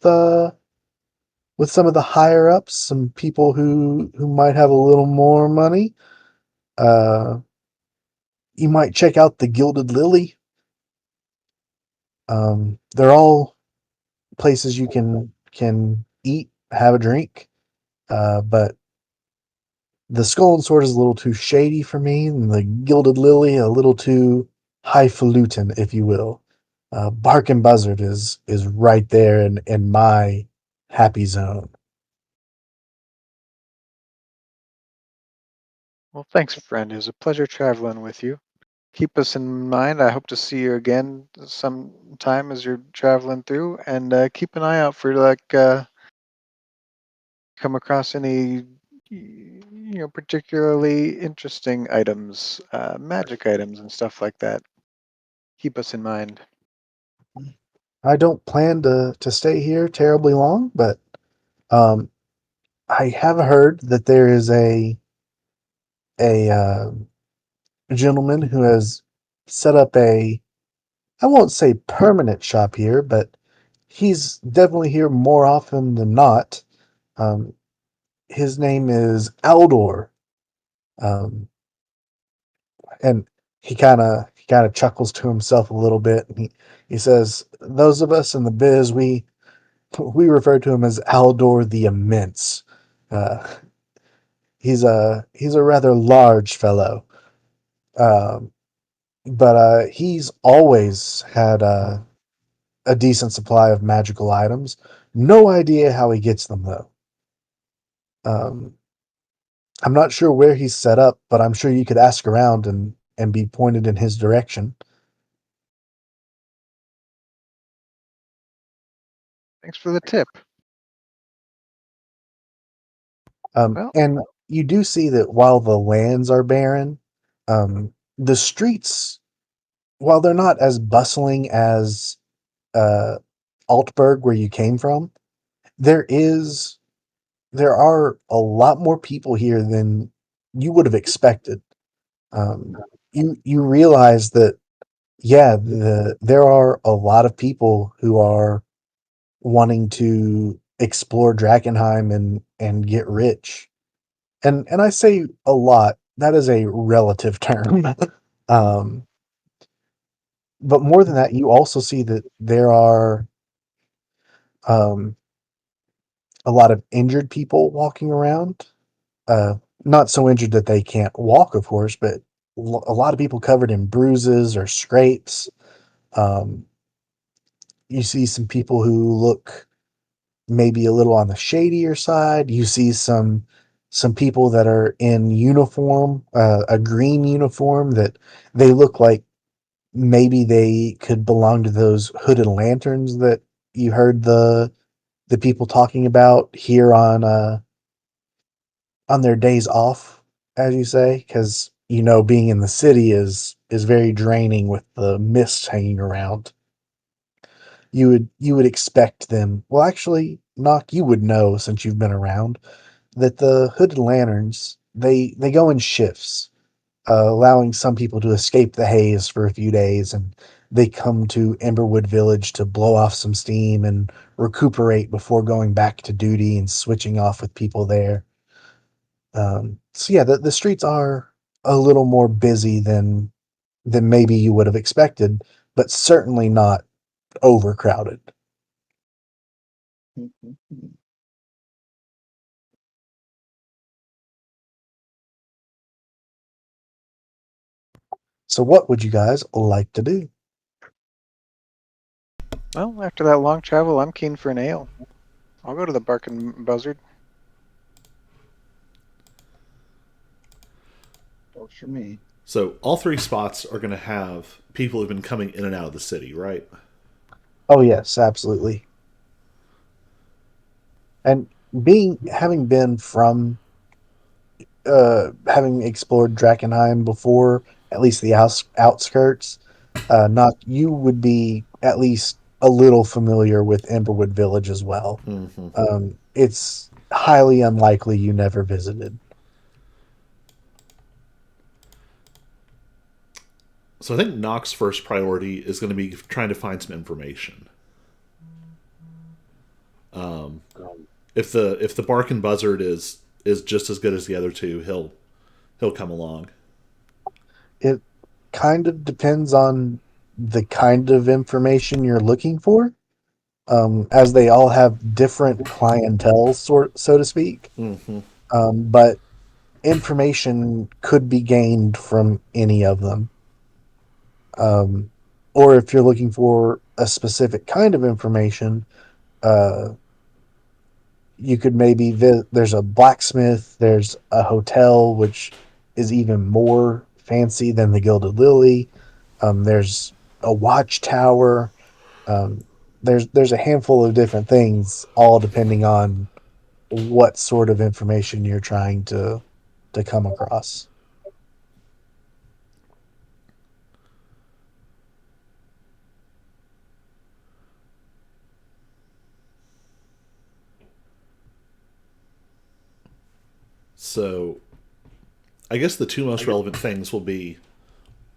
some of the higher ups, some people who might have a little more money. Uh, you might check out the Gilded Lily. They're all places you can eat, have a drink. But the Skull and Sword is a little too shady for me, and the Gilded Lily a little too highfalutin, if you will. Bark and Buzzard is right there in my happy zone.
Well, thanks, friend. It was a pleasure traveling with you. Keep us in mind. I hope to see you again sometime as you're traveling through, and keep an eye out for come across any particularly interesting items, magic items and stuff like that. Keep us in mind.
I don't plan to stay here terribly long, but um, I have heard that there is a gentleman who has set up a, I won't say permanent shop here, but he's definitely here more often than not. Um, his name is Aldor, um, and he kind of chuckles to himself a little bit, and he says, "Those of us in the biz, we refer to him as Aldor the Immense. Uh, he's a rather large fellow, um, but he's always had a decent supply of magical items. No idea how he gets them though. Um, I'm not sure where he's set up, but I'm sure you could ask around and be pointed in his direction.
Thanks for the tip. Well,
And you do see that while the lands are barren, the streets, while they're not as bustling as uh, Altberg, where you came from, there is there are a lot more people here than you would have expected. Um, you realize that yeah, there are a lot of people who are wanting to explore Drakkenheim and get rich. And I say a lot, that is a relative term. um, but more than that, you also see that there are um, a lot of injured people walking around. Uh, Not so injured that they can't walk, of course, but a lot of people covered in bruises or scrapes. Um, you see some people who look maybe a little on the shadier side. You see some people that are in uniform, a green uniform that they look like maybe they could belong to those hooded lanterns that you heard the people talking about here on their days off, as you say, because being in the city is very draining with the mist hanging around. You would expect them. Well, actually, Knock, you would know since you've been around that the hooded lanterns they go in shifts, allowing some people to escape the haze for a few days, and they come to Emberwood Village to blow off some steam and recuperate before going back to duty and switching off with people there. So yeah, the streets are a little more busy than maybe you would have expected, but certainly not overcrowded. So what would you guys like to do?
well, after that long travel, I'm keen for an ale. I'll go to the Bark and Buzzard.
Works for me.
So all three spots are going to have people who've been coming in and out of the city, right?
Oh yes, absolutely. And being having been from having explored Drakkenheim before, at least the outskirts, not you would be at least a little familiar with Emberwood Village as well.
Mm-hmm.
It's highly unlikely you never visited.
So I think Nock's first priority is going to be trying to find some information. If the Barkin Buzzard is just as good as the other two, he'll come along.
It kind of depends on the kind of information you're looking for, as they all have different clientele, sort so to speak.
Mm-hmm.
But information could be gained from any of them. Um, or if you're looking for a specific kind of information, uh, you could maybe there's a blacksmith, there's a hotel which is even more fancy than the Gilded Lily. There's a watchtower. Um, there's a handful of different things, all depending on what sort of information you're trying to come across.
So I guess the two most relevant things will be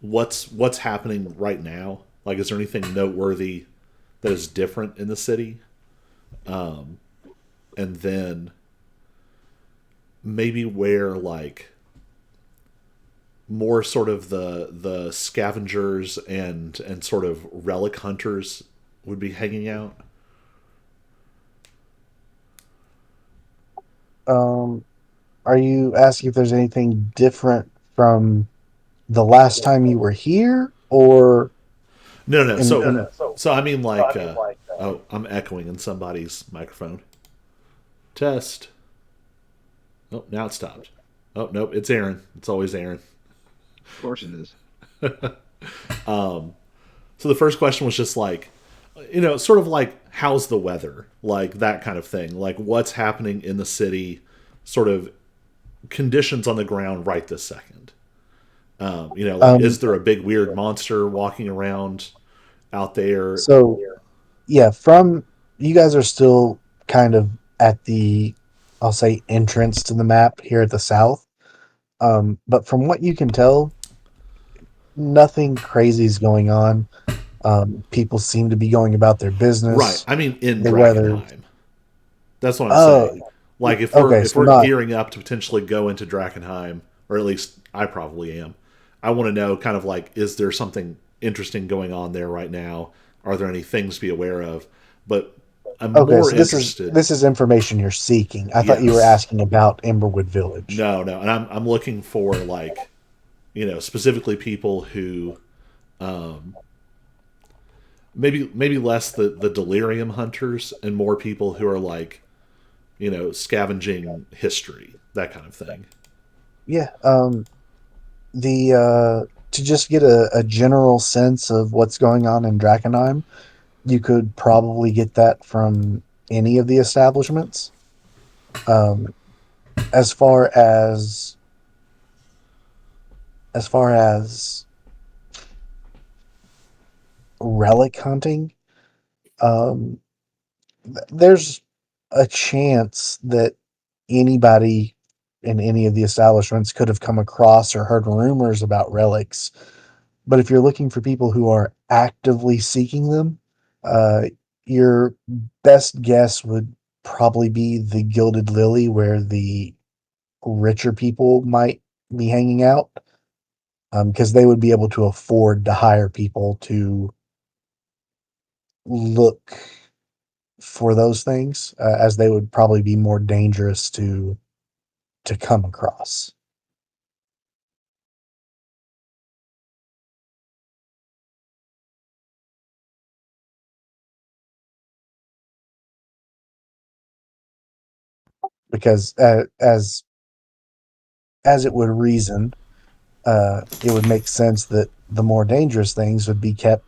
what's happening right now. Like, is there anything noteworthy that is different in the city? And then maybe where like more sort of the scavengers and sort of relic hunters would be hanging out.
Um, are you asking if there's anything different from the last time you were here, or
No, no.
in,
So
in
so I mean like oh, I'm echoing in somebody's microphone. Test. Oh, now it stopped. Oh, nope, it's Aaron. It's always Aaron.
Of course it is.
So the first question was just like, sort of like, how's the weather? Like that kind of thing. Like what's happening in the city, sort of conditions on the ground right this second. Like,
um,
is there a big weird monster walking around out there?
so yeah, from you guys are still kind of at the, I'll say, entrance to the map here at the south. But from what you can tell, nothing crazy is going on. People seem to be going about their
Right.
business.
I mean, in
The weather.
Drakkenheim. That's what I'm
Oh,
saying. Like if we're
okay.
if
So
we're
not
gearing up to potentially go into Drakkenheim, or at least I probably am. I want to know kind of like, is there something interesting going on there right now? Are there any things to be aware of? But I'm
okay.
more
So this is
interested.
this is information you're seeking. I thought you were
Yes.
asking about Emberwood Village.
No, no, and I'm looking for like, specifically people who maybe less the delirium hunters and more people who are like, scavenging history, that kind of thing.
Yeah. The To just get a general sense of what's going on in Drakkenheim, you could probably get that from any of the establishments. Um, as far as relic hunting, um, there's a chance that anybody in any of the establishments could have come across or heard rumors about relics. But if you're looking for people who are actively seeking them, uh, your best guess would probably be the Gilded Lily, where the richer people might be hanging out, because they would be able to afford to hire people to look for those things, as they would probably be more dangerous to come across. Because as it would reason, it would make sense that the more dangerous things would be kept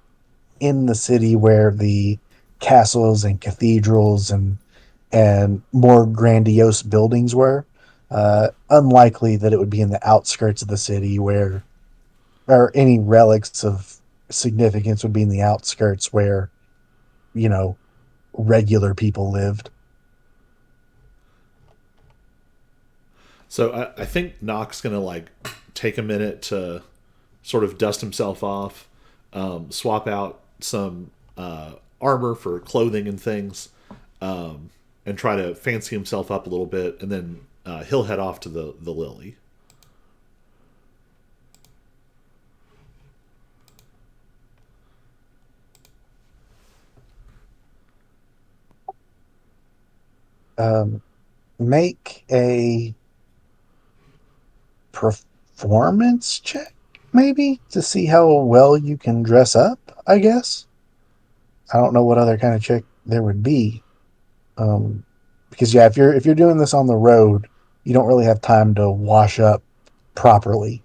in the city where the castles and cathedrals and more grandiose buildings were. Unlikely that it would be in the outskirts of the city where, or any relics of significance would be in the outskirts where, you know, regular people lived.
So I think Nock's gonna like take a minute to sort of dust himself off, swap out some armor for clothing and things, and try to fancy himself up a little bit, and then he'll head off to the Lily.
Um, make a performance check, maybe, to see how well you can dress up, I guess. I don't know what other kind of check there would be. Um, because yeah, if you're doing this on the road, you don't really have time to wash up properly.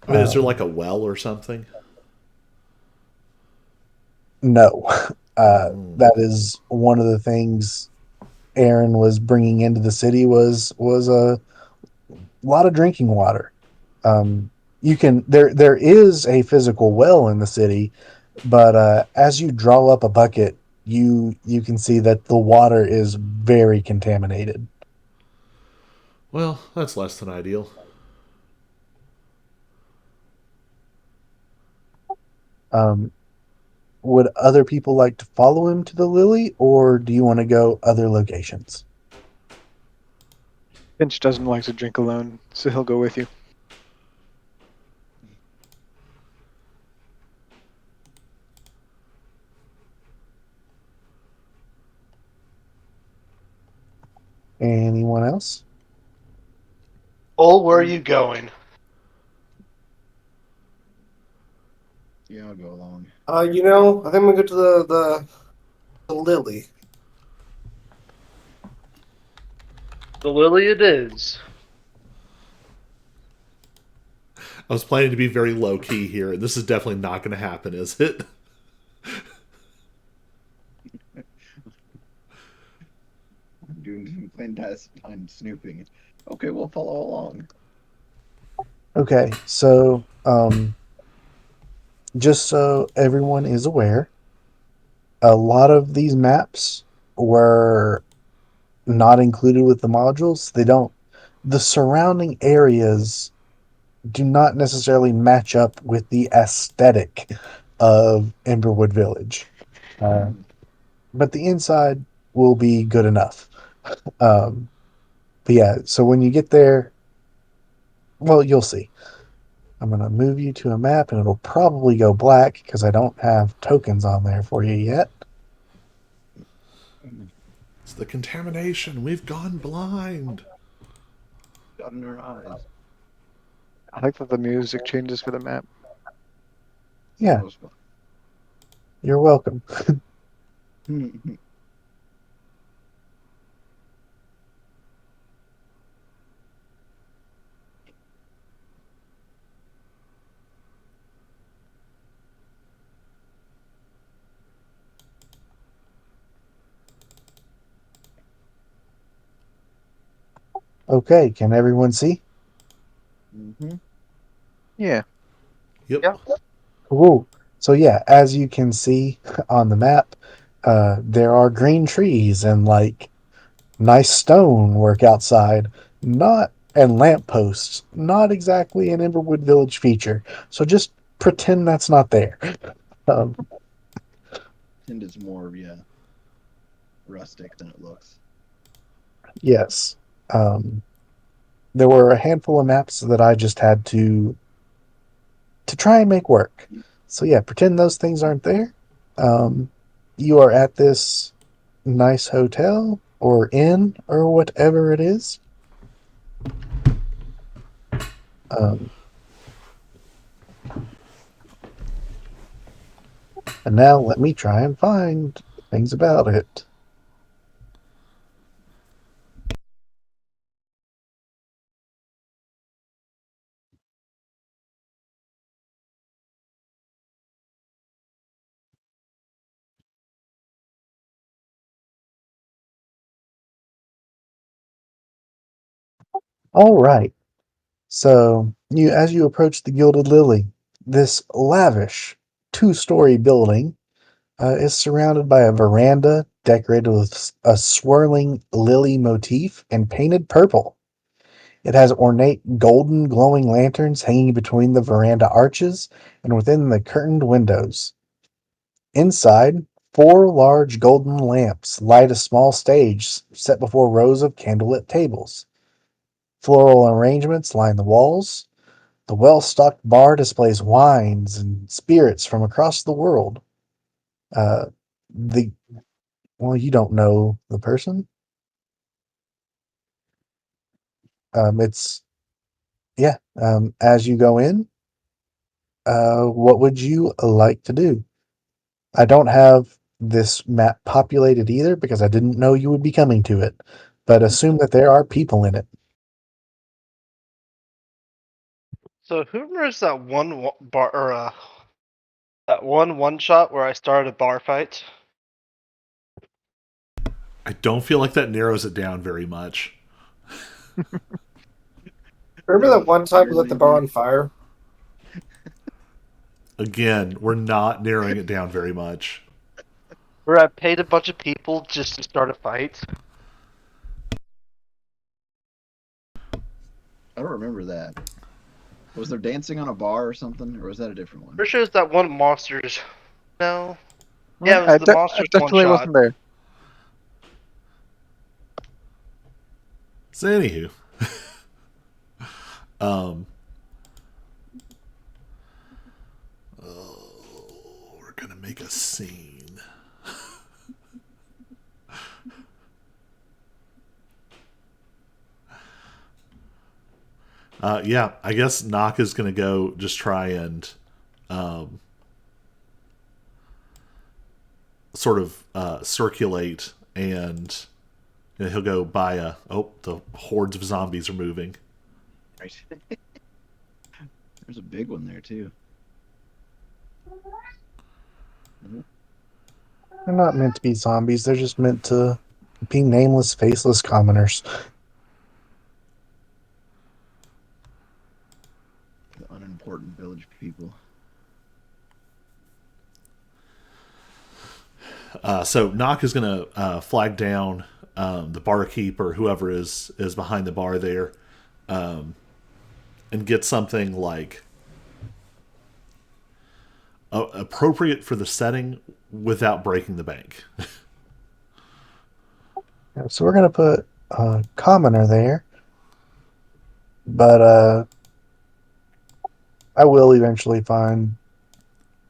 I mean, is there like
Um,
a well or something?
no, that is one of the things Aaron was bringing into the city was a lot of drinking water. You can there is a physical well in the city, but as you draw up a bucket, you can see that the water is very contaminated.
Well, that's less than ideal.
Um, would other people like to follow him to the Lily, or do you want to go other locations?
Finch doesn't like to drink alone, so he'll go with you.
Anyone else?
Oh, where are you going?
Yeah, I'll go along.
I think I'm gonna go to the Lily.
The Lily it is.
I was planning to be very low key here, and this is definitely not going to happen, is it?
Doing clandestine snooping. Okay, we'll follow along.
Okay, so just so everyone is aware, a lot of these maps were not included with the modules. They don't. The surrounding areas do not necessarily match up with the aesthetic of Emberwood Village, uh,
Mhm.
but the inside will be good enough. Um, but yeah, so when you get there, well, you'll see. I'm gonna move you to a map, and it'll probably go black because I don't have tokens on there for you yet.
It's the contamination. We've gone blind.
Got in our eyes.
I like that the music changes for the map.
Yeah,
That was
you're welcome.
fun.
Okay, can everyone see?
Mm-hmm.
Yeah.
Yep.
Yeah.
Cool. So yeah, as you can see on the map, there are green trees and like nice stonework outside, not and lampposts. Not exactly an Emberwood Village feature. So just pretend that's not there. Um,
Tend is more, yeah, rustic than it looks.
yes. There were a handful of maps that I just had to try and make work. So yeah, pretend those things aren't there. Um, you are at this nice hotel or inn or whatever it is. Um, and now let me try and find things about it. All right. So, as you approach the Gilded Lily, this lavish two-story building is surrounded by a veranda decorated with a swirling lily motif and painted purple. It has ornate golden glowing lanterns hanging between the veranda arches and within the curtained windows. Inside, four large golden lamps light a small stage set before rows of candlelit tables. Floral arrangements line the walls. The well-stocked bar displays wines and spirits from across the world. Uh, the well, you don't know the person. It's yeah. As you go in, what would you like to do? I don't have this map populated either because I didn't know you would be coming to it, but assume that there are people in it.
So who remembers that bar or that one shot where I started a bar fight?
I don't feel like that narrows it down very much.
Remember that one time we lit the bar
Really?
on fire?
Again, we're not narrowing it down very much.
Where I paid a bunch of people just to start a fight?
I don't remember that. Was there dancing on a bar or something, or was that a different one?
Pretty sure it's that one monsters. No. Yeah,
Well,
it was the
I
monsters one
definitely
shot.
wasn't there.
So anywho, um, we're gonna make a scene. Yeah, I guess Knock is gonna go just try and um, sort of circulate, and he'll go by a. Oh, the hordes of zombies are moving.
Right. There's a big one there too.
They're not meant to be zombies. They're just meant to be nameless, faceless commoners.
The unimportant village people.
So Knock is going to flag down the barkeep or whoever is behind the bar there, and get something like appropriate for the setting without breaking the bank.
Yeah, so we're gonna put a commoner there, but I will eventually find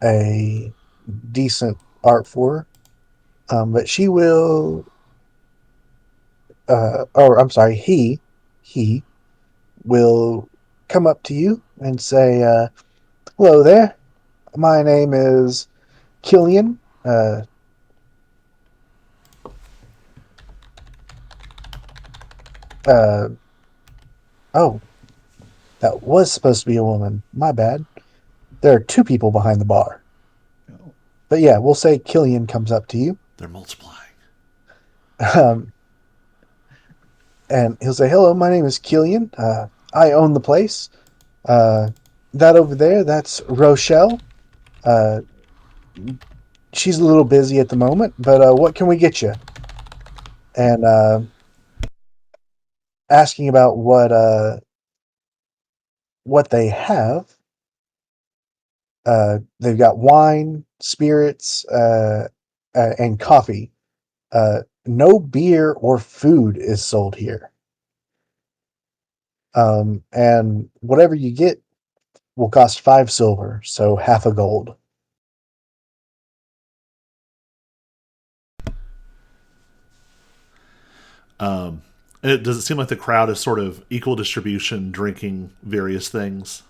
a decent art for her. But she will, or I'm sorry, he will come up to you and say, "Hello there. My name is Killian. Uh, oh, that was supposed to be a woman. My bad. There are two people behind the bar.
Oh,
But yeah, we'll say Killian comes up to you,
They're multiplying.
um, and he'll say, "Hello, my name is Killian. I own the place. Uh, that over there, that's Rochelle. Uh, she's a little busy at the moment, but what can we get you?" And asking about what they have. They've got wine, spirits, and coffee. No beer or food is sold here. And whatever you get will cost 5 silver, so half a gold.
Does it seem like the crowd is sort of equal distribution, drinking various things?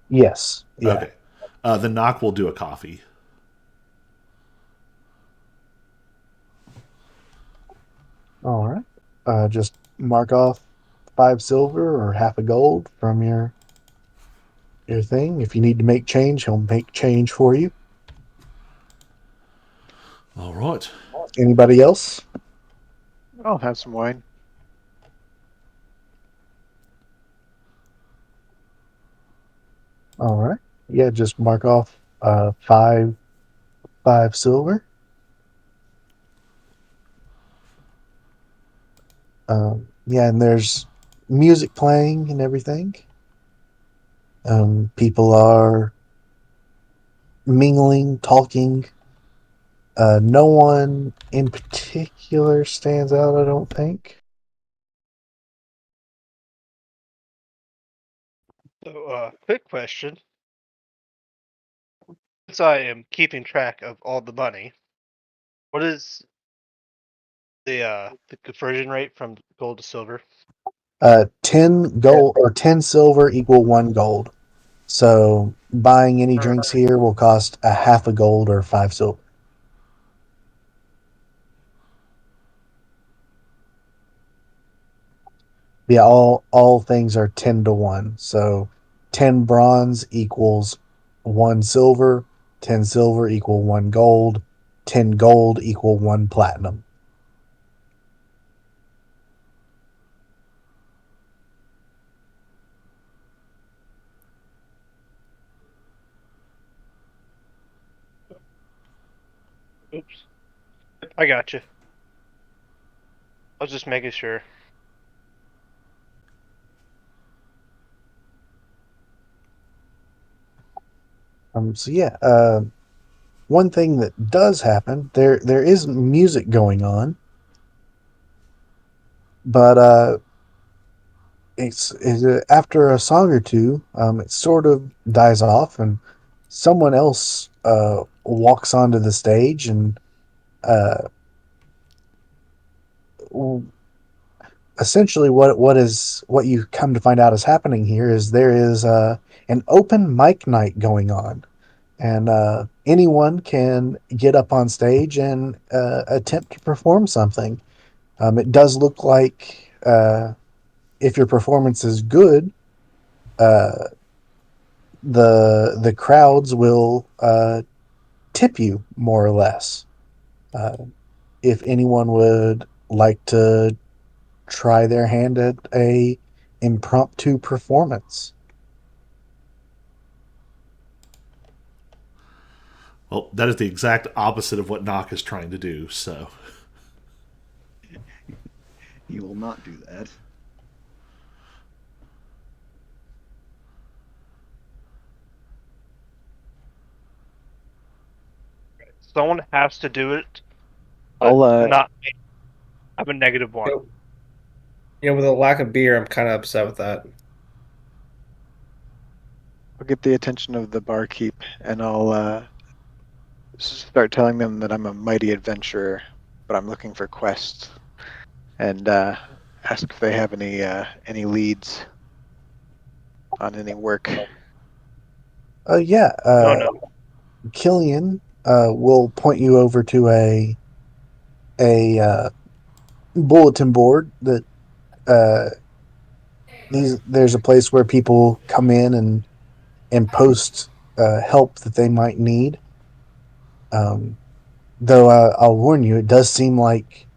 Yes, yeah.
Okay. Then Knock will do a coffee.
All right. Just mark off 5 silver or half a gold from your thing. If you need to make change, he'll make change for you.
All right.
Anybody else?
I'll have some wine.
All right. Yeah, just mark off 5 silver. Yeah, and there's music playing and everything. People are mingling, talking. No one in particular stands out, I don't think.
So, quick question. Since I am keeping track of all the money, what is the conversion rate from gold to silver?
10 gold or 10 silver equal 1 gold. So buying any drinks here will cost a half a gold or 5 silver. Yeah, all things are 10 to 1. So 10 bronze equals 1 silver, 10 silver equal 1 gold, 10 gold equal 1 platinum.
Oops. I got you. I was just making sure.
So yeah, one thing that does happen, there is music going on, but it's after a song or two, it sort of dies off, and someone else walks onto the stage, and uh, essentially what you come to find out is happening here is there is an open mic night going on, and anyone can get up on stage and attempt to perform something. It does look like if your performance is good, uh, the crowds will tip you more or less. Uh, if anyone would like to try their hand at a impromptu performance.
Well, that is the exact opposite of what Nock is trying to do. So,
He will not do that.
Someone has to do it, but
I'll
not me. I'm a -1.
With a lack of beer, I'm kind of upset with that.
I'll get the attention of the barkeep, and I'll start telling them that I'm a mighty adventurer, but I'm looking for quests, and ask if they have any leads on any work.
Yeah,
No, no.
Killian will point you over to a bulletin board that uh, there's a place where people come in and post help that they might need. Um, though I'll warn you, it does seem like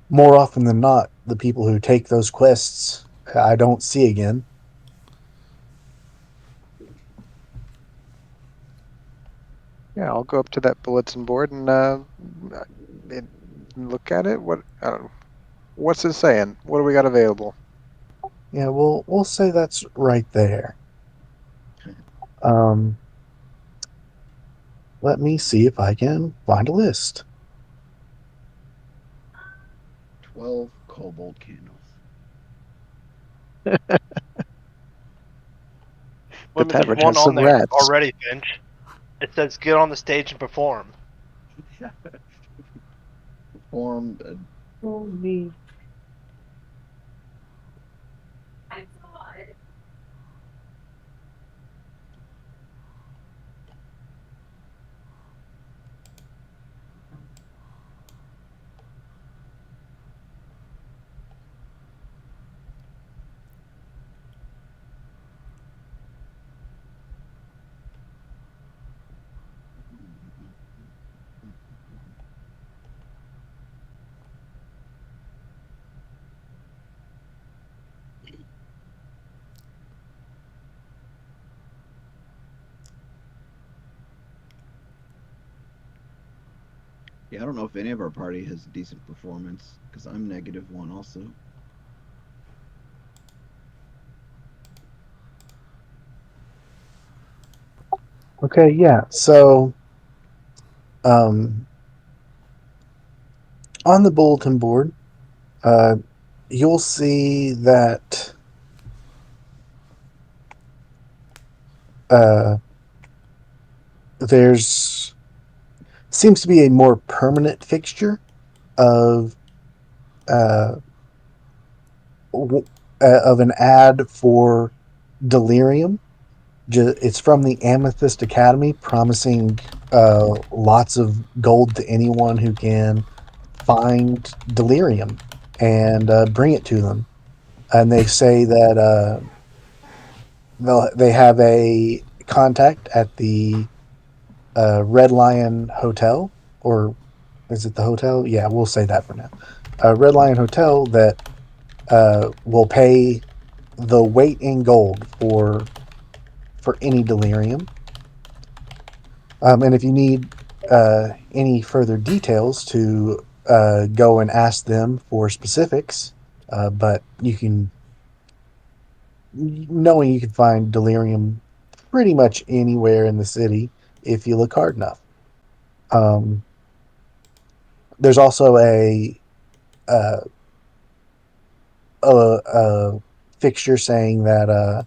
more often than not, the people who take those quests I don't see again.
Yeah, I'll go up to that bulletin board and look at it. What's it saying? What do we got available?
Yeah, we'll say that's right there. Um, let me see if I can find a list.
12 cobalt candles.
The
Well, there's
tavern
one
has
on
some
there
rats.
already, Finch. It says get on the stage and perform.
Form. Yeah, I don't know if any of our party has decent performance because I'm -1 also.
Okay, yeah. So, um, on the bulletin board, uh, you'll see that uh, there's seems to be a more permanent fixture of uh, of an ad for delirium. It's from the Amethyst Academy, promising lots of gold to anyone who can find delirium and bring it to them. And they say that they have a contact at the Red Lion Hotel, or is it the hotel? Yeah, we'll say that for now. Red Lion Hotel that will pay the weight in gold for any delirium. And if you need any further details, to go and ask them for specifics. But you can, knowing you can find delirium pretty much anywhere in the city if you look hard enough. Um, there's also uh, a fixture saying that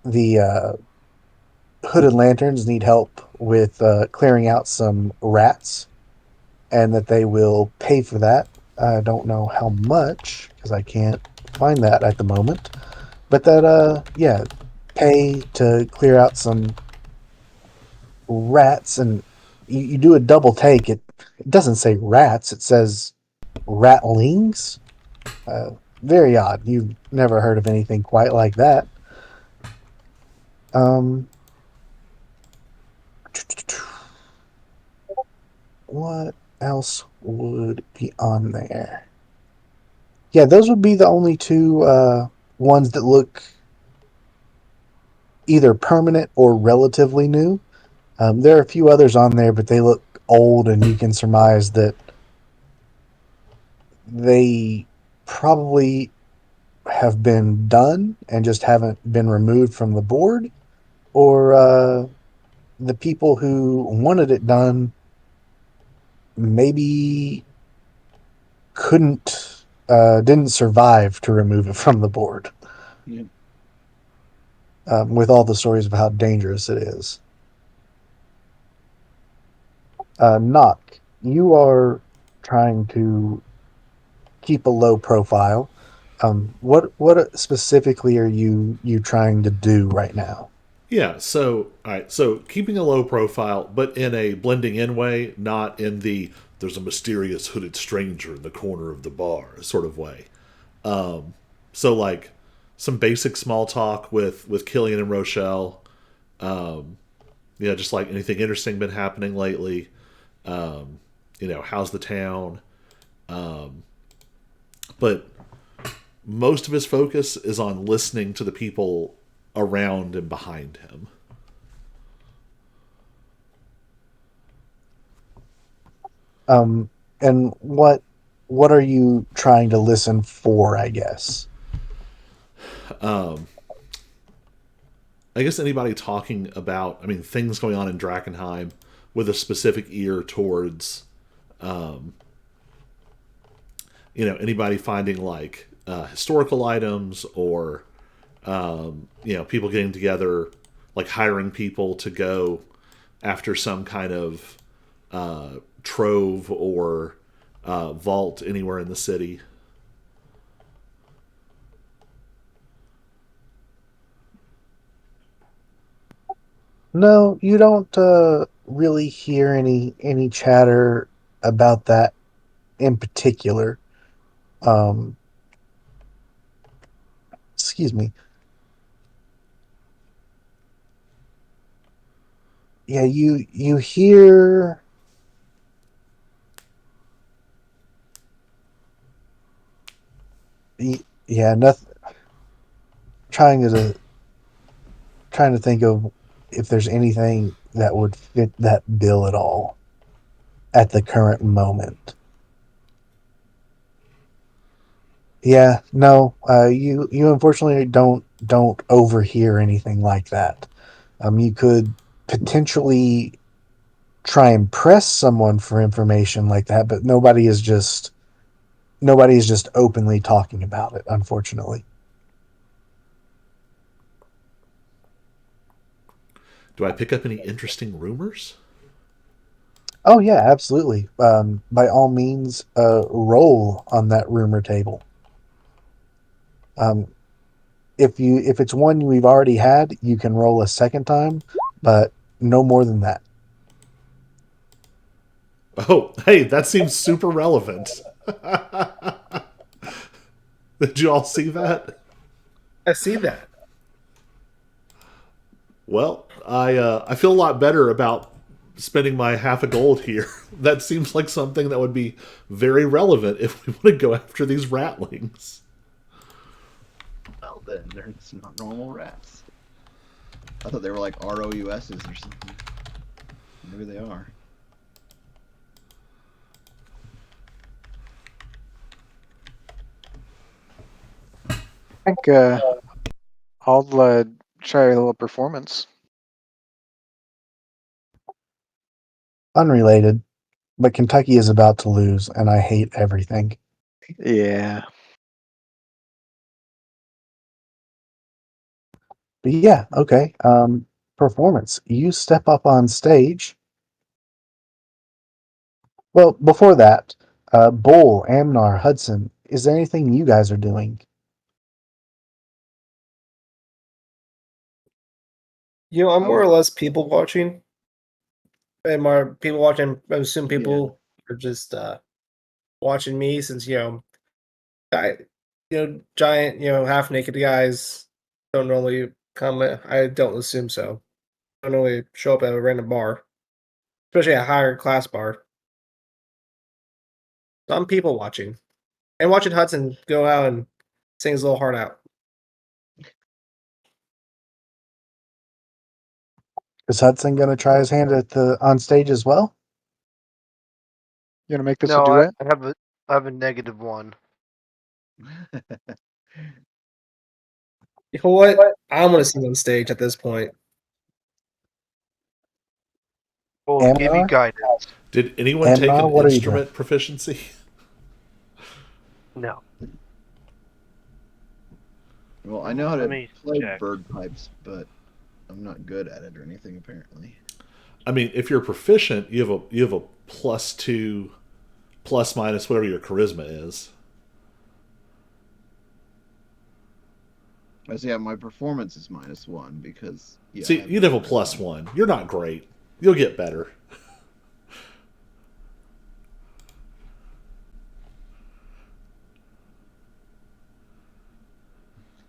the hooded lanterns need help with clearing out some rats, and that they will pay for that. I don't know how much because I can't find that at the moment. But that yeah, pay to clear out some rats, and you do a double take. It doesn't say rats, it says ratlings. Uh, Very odd. You've never heard of anything quite like that. Um, what else would be on there? Yeah, those would be the only two ones that look either permanent or relatively new. There are a few others on there, but they look old, and you can surmise that they probably have been done and just haven't been removed from the board, or the people who wanted it done maybe didn't survive to remove it from the board.
Yeah.
With all the stories of how dangerous it is. Knock, you are trying to keep a low profile. What specifically are you trying to do right now?
Yeah, so all right, so keeping a low profile, but in a blending in way, not in the there's a mysterious hooded stranger in the corner of the bar sort of way. So like some basic small talk with Killian and Rochelle. Yeah, just like anything interesting been happening lately. How's the town? But most of his focus is on listening to the people around and behind him.
Um, and what are you trying to listen for, I guess?
I guess anybody talking about, I mean, things going on in Drakkenheim with a specific ear towards, anybody finding like historical items or, people getting together, like hiring people to go after some kind of trove or vault anywhere in the city.
No, you don't really hear any chatter about that in particular. Um, Excuse me. Yeah, you hear. Yeah, nothing. Trying to trying to think of if there's anything that would fit that bill at all at the current moment. Yeah, no, you unfortunately don't overhear anything like that. You could potentially try and press someone for information like that, but nobody is just openly talking about it, unfortunately.
Do I pick up any interesting rumors?
Oh yeah, absolutely. By all means, roll on that rumor table. Um, if it's one we've already had, you can roll a second time, but no more than that.
Oh, hey, that seems super relevant. Did you all see that?
I see that.
Well, I feel a lot better about spending my half a gold here. That seems like something that would be very relevant if we want to go after these ratlings.
Well, then they're not normal rats. I thought they were like ROUSs or something. Maybe they are.
I think I'll try a little performance.
Unrelated, but Kentucky is about to lose, and I hate everything.
Yeah.
But yeah, okay. Performance. You step up on stage. Well, before that, Bull, Amnar, Hudson, is there anything you guys are doing?
I'm more or less people watching. And my people watching, I assume people are just watching me since I, giant, half naked guys don't normally comment. I don't assume so. Don't normally show up at a random bar, especially a higher class bar. So I'm people watching and watching Hudson go out and sing his little heart out.
Is Hudson going to try his hand at the on stage as well?
You want to make this a
No,
duet?
I have a -1.
You know what? I'm gonna sing on stage at this point.
We'll give you
Amnar?
guidance.
Did anyone take
Amnar,
an
what are you doing?
instrument proficiency?
No.
Well, I know how
Let
to
me
play
check.
bird pipes, but I'm not good at it or anything apparently.
I mean, if you're proficient, you have a +2, plus minus whatever your charisma is.
I say yeah, my performance is -1 because
See, you'd have a +1. You're not great. You'll get better.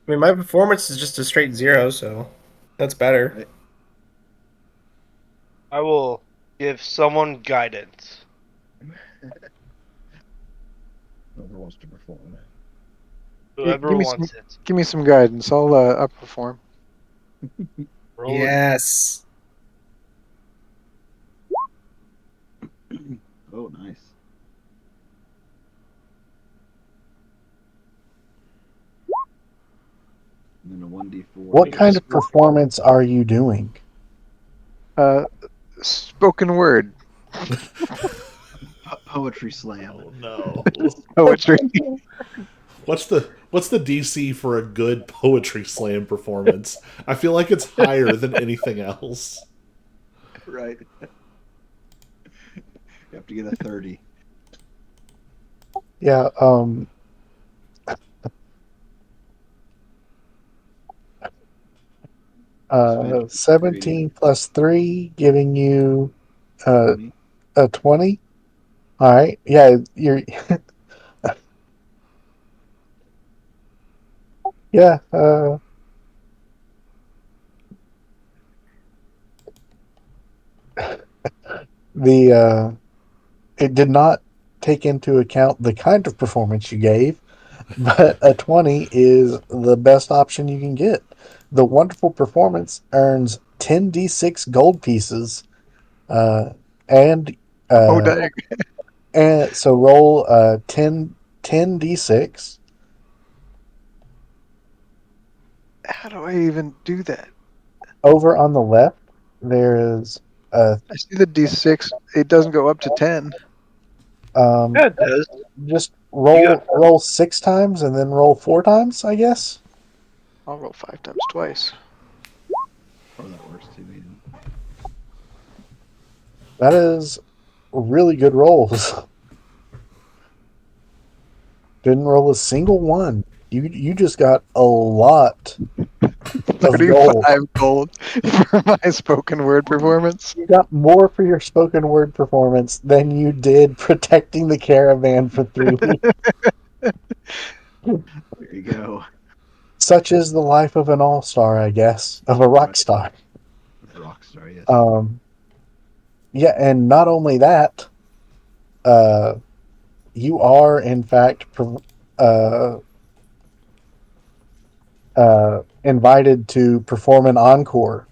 I mean, my performance is just a straight 0, so that's better.
Right.
I will give someone guidance.
Whoever wants to perform.
Whoever wants it.
Give me some guidance. I'll outperform.
Roll
Yes.
Oh, nice. And then a 1d4.
What kind of performance are you doing?
Spoken word
Poetry slam.
Oh no.
poetry.
What's the DC for a good poetry slam performance? I feel like it's higher than anything else.
Right. You have to get a 30.
Yeah, 17 plus 3, giving you
20.
a 20. All right. Yeah, you're. Yeah. The it did not take into account the kind of performance you gave, but a 20 is the best option you can get. The wonderful performance earns 10d6 gold pieces. And
Oh, dang.
and so roll 10d6.
How do I even do that?
Over on the left, there is a
I see the D6. It doesn't go up to 10.
Yeah, it does.
just
You
roll 6 times and then roll 4 times, I guess.
I'll roll 5 times twice.
Or that works too. Yeah.
That is really good rolls. Didn't roll a single one. You just got a lot of gold.
35 gold for my spoken word performance.
You got more for your spoken word performance than you did protecting the caravan for 3 weeks.
There you go.
Such is the life of an all-star, I guess, of a rock
Right.
star.
Rockstar, yes.
Yeah, and not only that, uh, you are in fact uh, invited to perform an encore.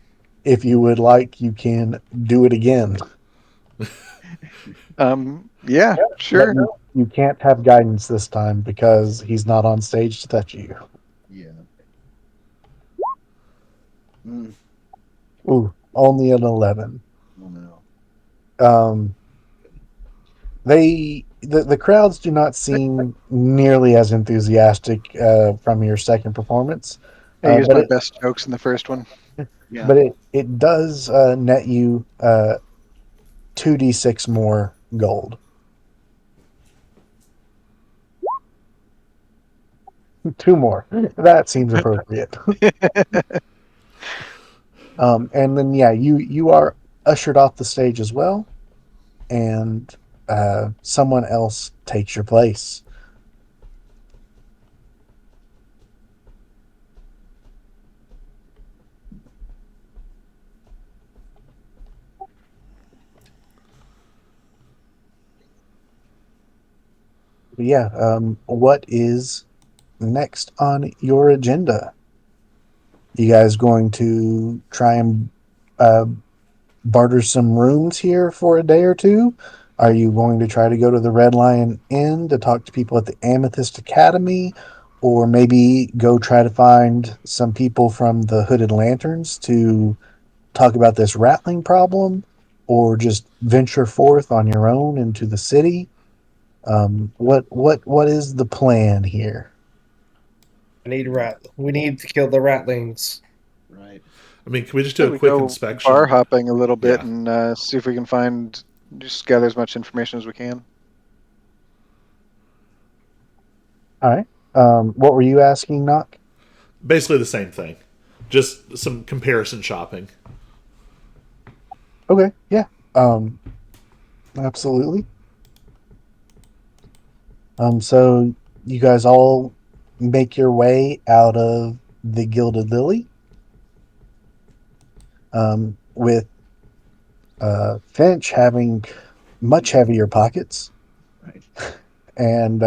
If you would like, you can do it again.
Yeah,
But
sure.
you can't have guidance this time because he's not on stage to touch you.
Yeah. Mm,
Ooh, only an 11.
oh no.
The crowds do not seem nearly as enthusiastic from your second performance,
I used
but
my best jokes in the first one.
Yeah.
it does net you 2d6 more gold. 2 more. That seems appropriate. And then yeah, you are ushered off the stage as well, and someone else takes your place. But yeah, what is next on your agenda? You guys going to try and uh, barter some rooms here for a day or two? Are you going to try to go to the Red Lion Inn to talk to people at the Amethyst Academy? Or maybe go try to find some people from the Hooded Lanterns to talk about this rattling problem? Or just venture forth on your own into the city? What is the plan here?
I need rat. We need to kill the ratlings.
Right.
I mean, can we just do
Then
a
we
quick
go bar
inspection?
hopping a little bit
Yeah.
and see if we can find, just gather as much information as we can.
All right. What were you asking, Knock?
Basically the same thing. Just some comparison shopping.
Okay, yeah. Um, Absolutely. So you guys all make your way out of the Gilded Lily, with Finch having much heavier pockets.
Right.
And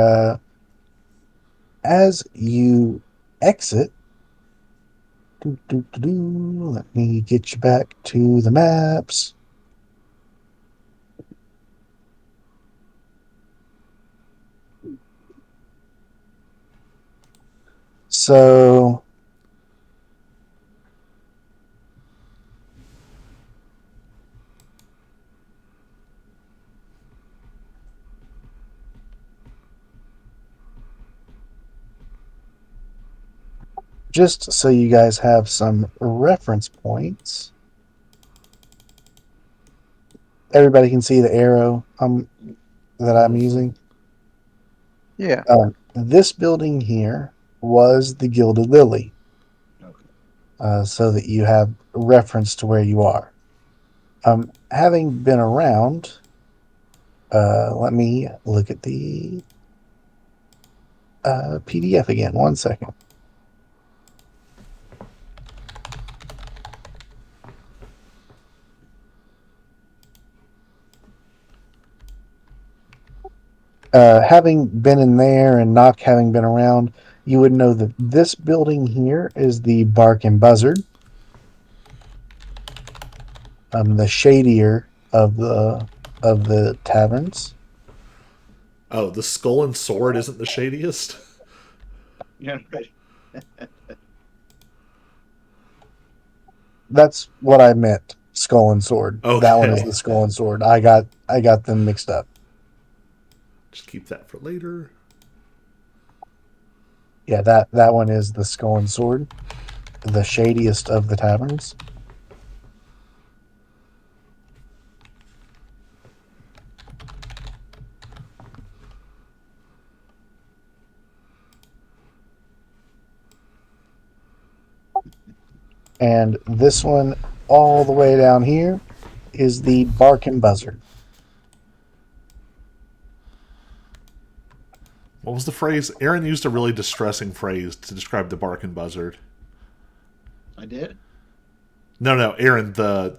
as you exit, let me get you back to the maps. So just so you guys have some reference points, everybody can see the arrow that I'm using.
Yeah.
This building here was the Gilded Lily,
Okay.
so that you have reference to where you are. Having been around, let me look at the PDF again. 1 second. Having been in there and not having been around, you would know that this building here is the Bark and Buzzard. the shadier of the taverns.
Oh, the skull and sword isn't the shadiest?
Yeah, right.
That's what I meant. Skull and sword. That one is
Okay.
the skull and sword. I got them mixed up.
Just keep that for later.
Yeah, that one is the skull and sword, the shadiest of the taverns. And this one, all the way down here, is the Barking Buzzard.
What was the phrase? Aaron used a really distressing phrase to describe the barking buzzard.
I did.
No, Aaron, the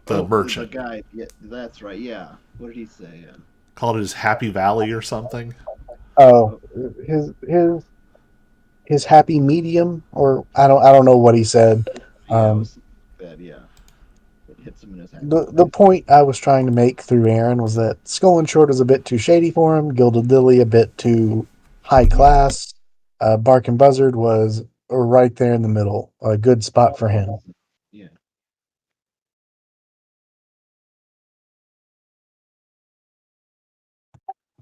Oh, the
merchant.
guy. Yeah, that's right. Yeah. What did he say?
Called it his Happy Valley or something.
Oh,
Oh,
his happy medium, or I don't know what he said.
yeah, it
Um,
was that. Yeah, it hits him in his happy
the
place.
point I was trying to make through Aaron was that Skull and Short is a bit too shady for him. Gilded Lily a bit too high
Yeah.
class. Bark and Buzzard was right there in the middle, a good spot for him.
Yeah.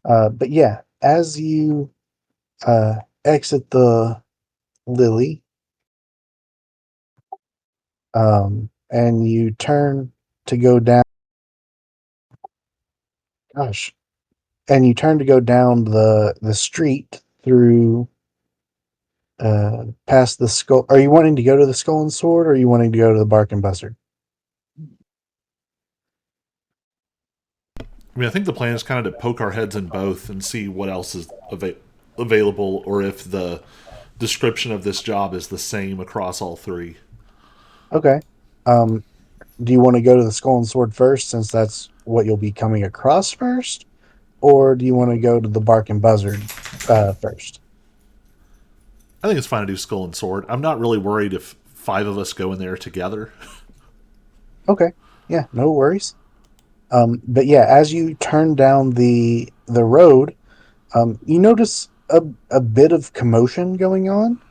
But yeah, as you exit the Lily, and you turn to go down, gosh, and you turn to go down the street through past the skull. Are you wanting to go to the Skull and Sword, or are you wanting to go to the Bark and Buzzard?
I mean, I think the plan is kind of to poke our heads in both and see what else is available, or if the description of this job is the same across all three.
Okay. Um, do you want to go to the Skull and Sword first, since that's what you'll be coming across first, or do you want to go to the Bark and Buzzard first?
I think it's fine to do skull and sword. I'm not really worried if five of us go in there together.
Okay. Yeah, no worries. But yeah, as you turn down the road, you notice a bit of commotion going on.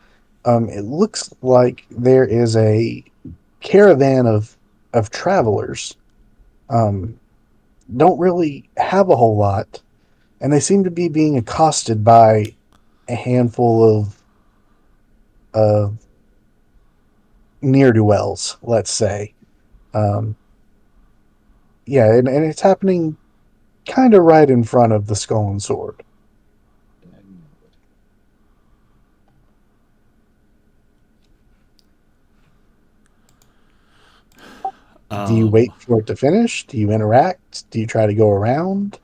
It looks like there is a caravan of travelers. Um, don't really have a whole lot, and they seem to be being accosted by a handful of near do wells. Let's say, um, yeah, and it's happening kind of right in front of the Skull and Sword. Do you
Um,
wait for it to finish? Do you interact? Do you try to go around?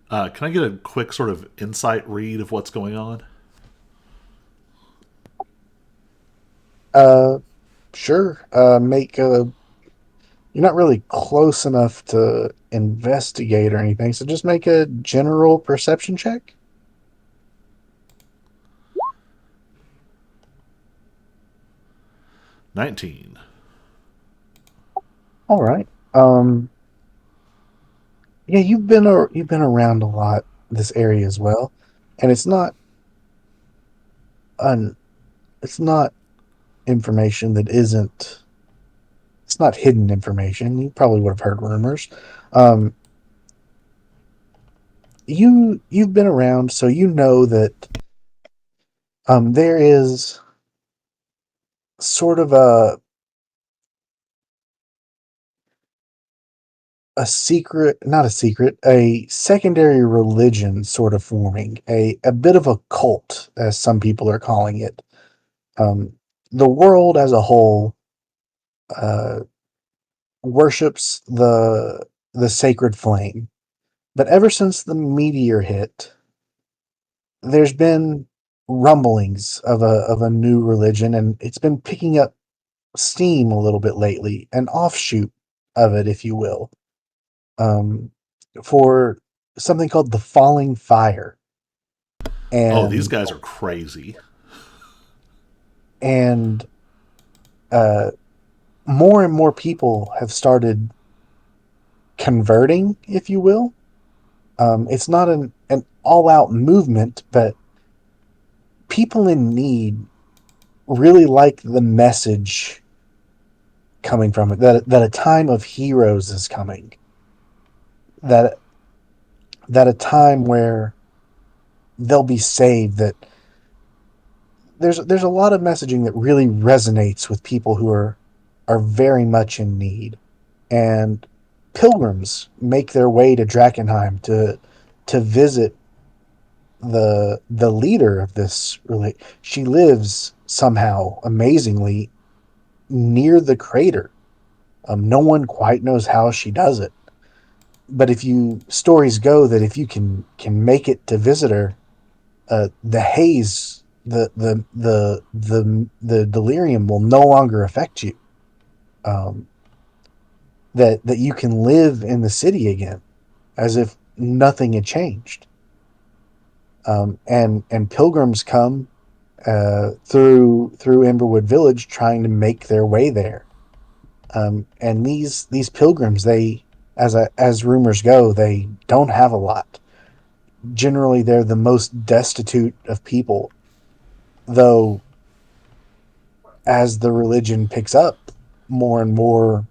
can I get a quick sort of insight read of what's going on?
Uh, sure. Make a. You're not really close enough to investigate or anything, so just make a general perception check.
19.
All right. Yeah, you've been around a lot this area as well, and un it's not information that isn't. It's not hidden information. You probably would have heard rumors. Um, you've been around, so you know that there is sort of a secret, not a secret, a secondary religion sort of forming, a bit of a cult, as some people are calling it. Um, the world as a whole uh, worships the sacred flame, but ever since the meteor hit, there's been rumblings of a new religion, and it's been picking up steam a little bit lately, an offshoot of it, if you will, um, for something called the Falling Fire,
Oh, these
and
guys are crazy.
and uh, more and more people have started converting, if you will. It's not an all out movement, but people in need really like the message coming from it, that a time of heroes is coming, that a time where they'll be saved, that there's a lot of messaging that really resonates with people who are very much in need. And pilgrims make their way to Drakkenheim to visit the leader of this really. She lives somehow amazingly near the crater. No one quite knows how she does it, but if you stories go that if you can make it to visit her, the haze, the delirium will no longer affect you. Um, that you can live in the city again as if nothing had changed. And pilgrims come through Emberwood Village trying to make their way there. And these pilgrims, they, as rumors go, they don't have a lot. Generally, they're the most destitute of people. Though, as the religion picks up, more and more,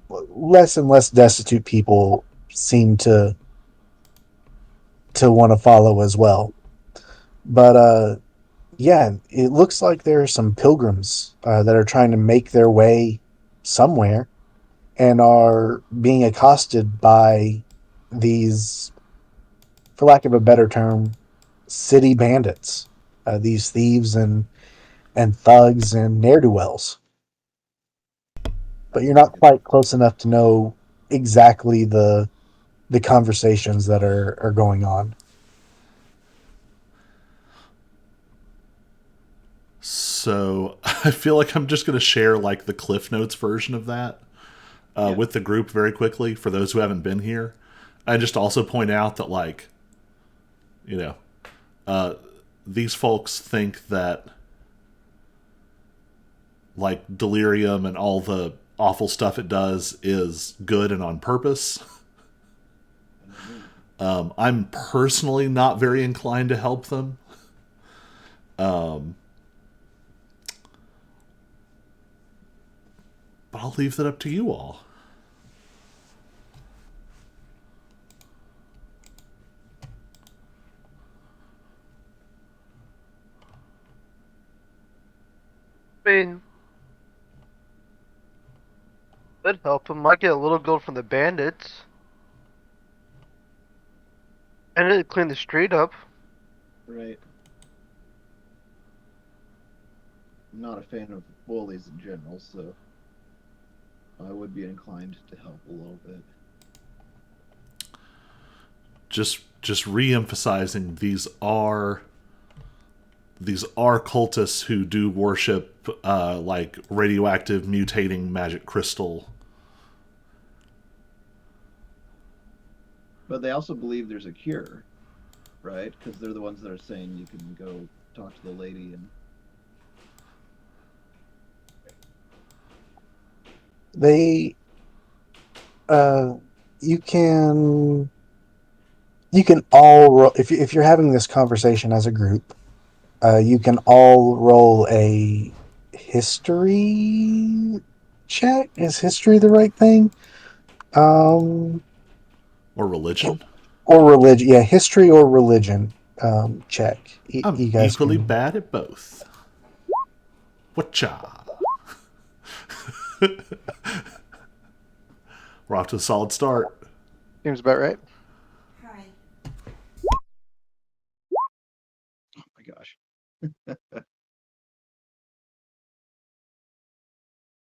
less and less destitute people seem to want to follow as well. But yeah, it looks like there are some pilgrims that are trying to make their way somewhere and are being accosted by these, for lack of a better term, city bandits. These thieves and thugs and ne'er do wells. But you're not quite close enough to know exactly the conversations that are going on.
So I feel like I'm just going to share like the Cliff Notes version of that with the group very quickly for those who haven't been here. I just also point out that like, you know, these folks think that like delirium and all the awful stuff it does is good and on purpose. I'm personally not very inclined to help them. But I'll leave that up to you all.
I mean, that'd help him. Might get a little gold from the bandits. And it'd clean the street up.
Right. I'm not a fan of bullies in general, so I would be inclined to help a little bit.
Just re-emphasizing these are cultists who do worship like radioactive mutating magic crystal.
But they also believe there's a cure, right? Because they're the ones that are saying you can go talk to the lady and
They uh you can all if you're having this conversation as a group, you can all roll a history check. Is history the right thing? Um,
Or religion.
or religion? Yeah, history or religion check.
I'm
You guys
equally
can.
bad at both. Whatcha? We're off to a solid start.
Seems about right.
Hi.
oh my gosh.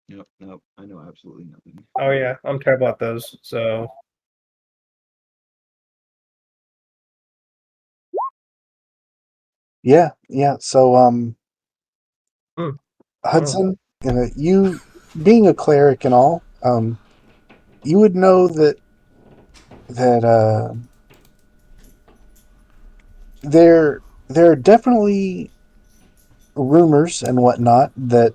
Nope. I know absolutely nothing.
Oh yeah, I'm terrible at those. So
Yeah, yeah. So
Hmm.
Hudson, you being a cleric and all, you would know that there are definitely rumors and whatnot that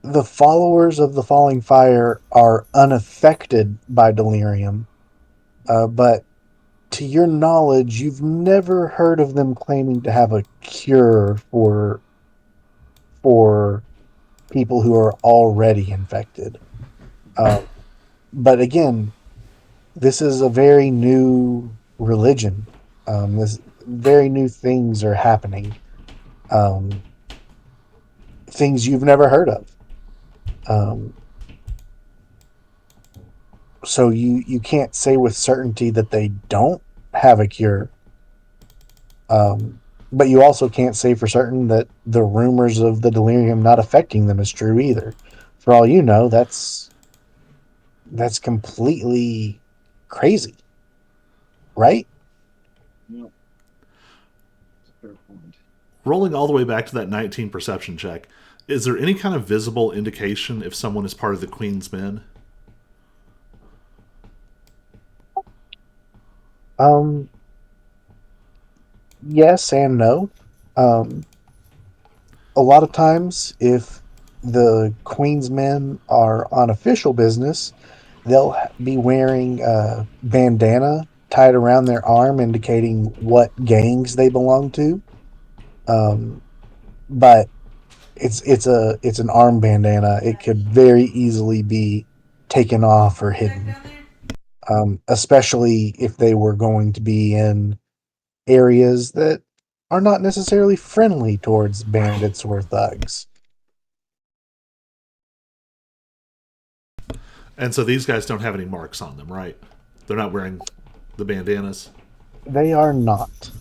the followers of the falling fire are unaffected by delirium, but to your knowledge, you've never heard of them claiming to have a cure for people who are already infected. Um, but again, this is a very new religion. This very new things are happening. Um, things you've never heard of. Um, so you can't say with certainty that they don't have a cure. Um, but you also can't say for certain that the rumors of the delirium not affecting them is true either. For all you know, that's completely crazy, right?
Yeah, that's a fair point.
Rolling all the way back to that 19 perception check, is there any kind of visible indication if someone is part of the Queen's Men?
Um, yes and no. Um, a lot of times, if the Queen's men are on official business, they'll be wearing a bandana tied around their arm, indicating what gangs they belong to. Um, but it's an arm bandana. It could very easily be taken off or hidden, especially if they were going to be in areas that are not necessarily friendly towards bandits or thugs.
And so these guys don't have any marks on them, right? They're not wearing the bandanas.
They are not.